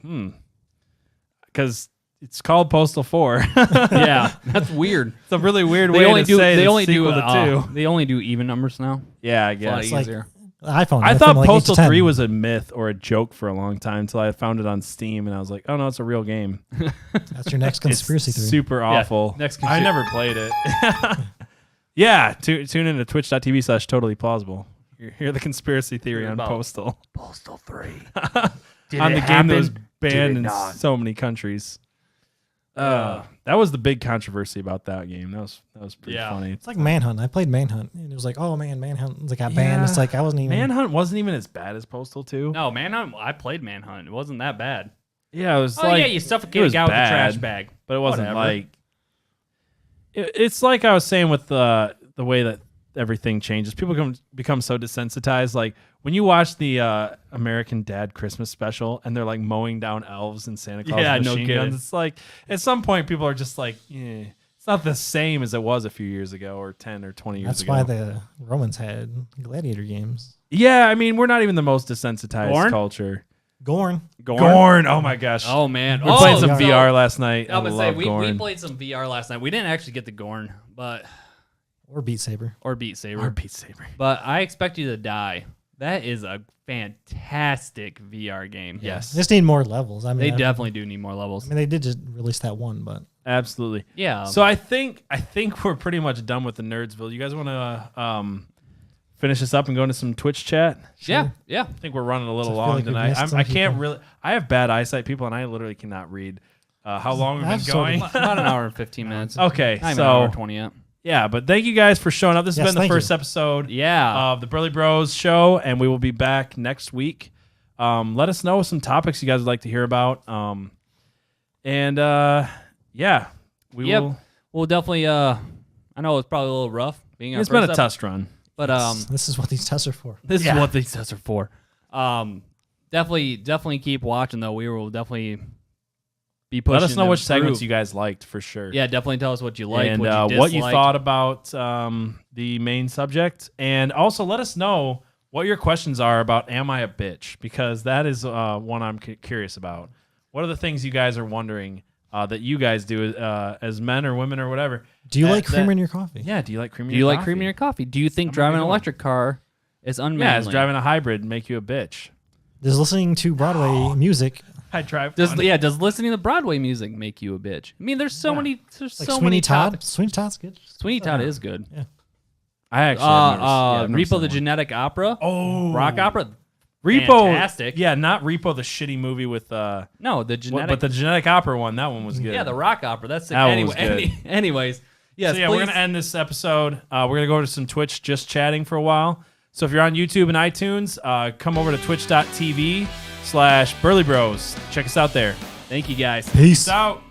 because it's called Postal 4. Yeah, that's weird. It's a really weird They way only to do say they the only do sequel to 2. they only do even numbers now. Yeah, I It's a lot guess. like- easier. iPhone. I went thought from, like, 8 to Postal 10. 3 was a myth or a joke for a long time until I found it on Steam, and I was like, oh no, it's a real game. That's your next conspiracy It's theory. super awful. next I never played it. Yeah, tune in to twitch.tv/totally plausible. Hear the conspiracy theory on about Postal. Postal 3. On the game that was Did banned it in not? so many countries. That was the big controversy about that game. That was pretty funny. It's like Manhunt. I played Manhunt, and it was like, oh man, Manhunt got banned. It's like I wasn't even. Manhunt wasn't even as bad as Postal 2. No, Manhunt. I played Manhunt. It wasn't that bad. Yeah, it was Oh like yeah, you it suffocate a was guy with a bad, trash bag. but it wasn't Whatever. like it's like I was saying with the way that everything changes. People become so desensitized. Like when you watch the American Dad Christmas special and they're like mowing down elves and Santa Claus Yeah, with no machine kidding. guns. It's like at some point people are just like, it's not the same as it was a few years ago or 10 or 20 years That's ago. why the Romans had gladiator games. Yeah, I mean, we're not even the most desensitized Gorn? culture. Gorn. Gorn. Oh my gosh. Oh man, We played some so- VR last night. I'm I gonna say love we Gorn. played some VR last night. We didn't actually get the Gorn, but Or Beat Saber. or Beat Saber. Or Beat Saber. But I expect you to die. That is a fantastic VR game. Yes. They just need more levels. I mean, They I definitely do need more levels. mean, they did just release that one, but Absolutely. Yeah. So I think we're pretty much done with the Nerdsville. You guys want to finish this up and go into some Twitch chat? yeah. I think we're running a little I feel long like we've tonight. missed some I can't people. really. I have bad eyesight, people, and I literally cannot read. How long we've been I've sort of- going? About an hour and 15 minutes. Okay, Not even an hour so and 20 yet. yeah, but thank you guys for showing up. This has Yes, been the thank first you. episode Yeah. of the Burly Bros Show, and we will be back next week. Let us know some topics you guys would like to hear about. Yeah, we Yep. will. We'll definitely. I know it's probably a little rough being our It's been a first test run. But This is what these tests are for. this is what these tests are for. Definitely keep watching though. We will definitely be pushing. Let us know to which segments improve. you guys liked for sure. Yeah, definitely tell us what you like, and what you what you disliked. thought about the main subject, and also let us know what your questions are about "Am I a bitch?" Because that is one I'm curious about. What are the things you guys are wondering that you guys do as men or women or whatever? Do you like creamer in your coffee? Yeah, do you like cream in Do you your like coffee? cream in your coffee? Do you think I'm driving an already electric car is unmanly? Yeah, is driving a hybrid make you a bitch? Does listening to Broadway music I drive. Does listening to Broadway music make you a bitch? I mean, there's so many. There's like so Sweeney many Todd? topics. Sweeney Todd's good. Sweeney Todd is good. I actually have never, I've never Repo seen the one. Genetic Opera. Oh, Rock opera. Repo, Fantastic. Yeah, not Repo, the shitty movie with No, the genetic. but the genetic opera one. That one was good. yeah, the rock opera. That's it. That one was Anyway, good. anyways, yes. So yeah, please. we're gonna end this episode. We're gonna go to some Twitch just chatting for a while. So if you're on YouTube and iTunes, come over to twitch.tv/Burly Bros. Check us out there. Thank you guys. Peace. Peace out.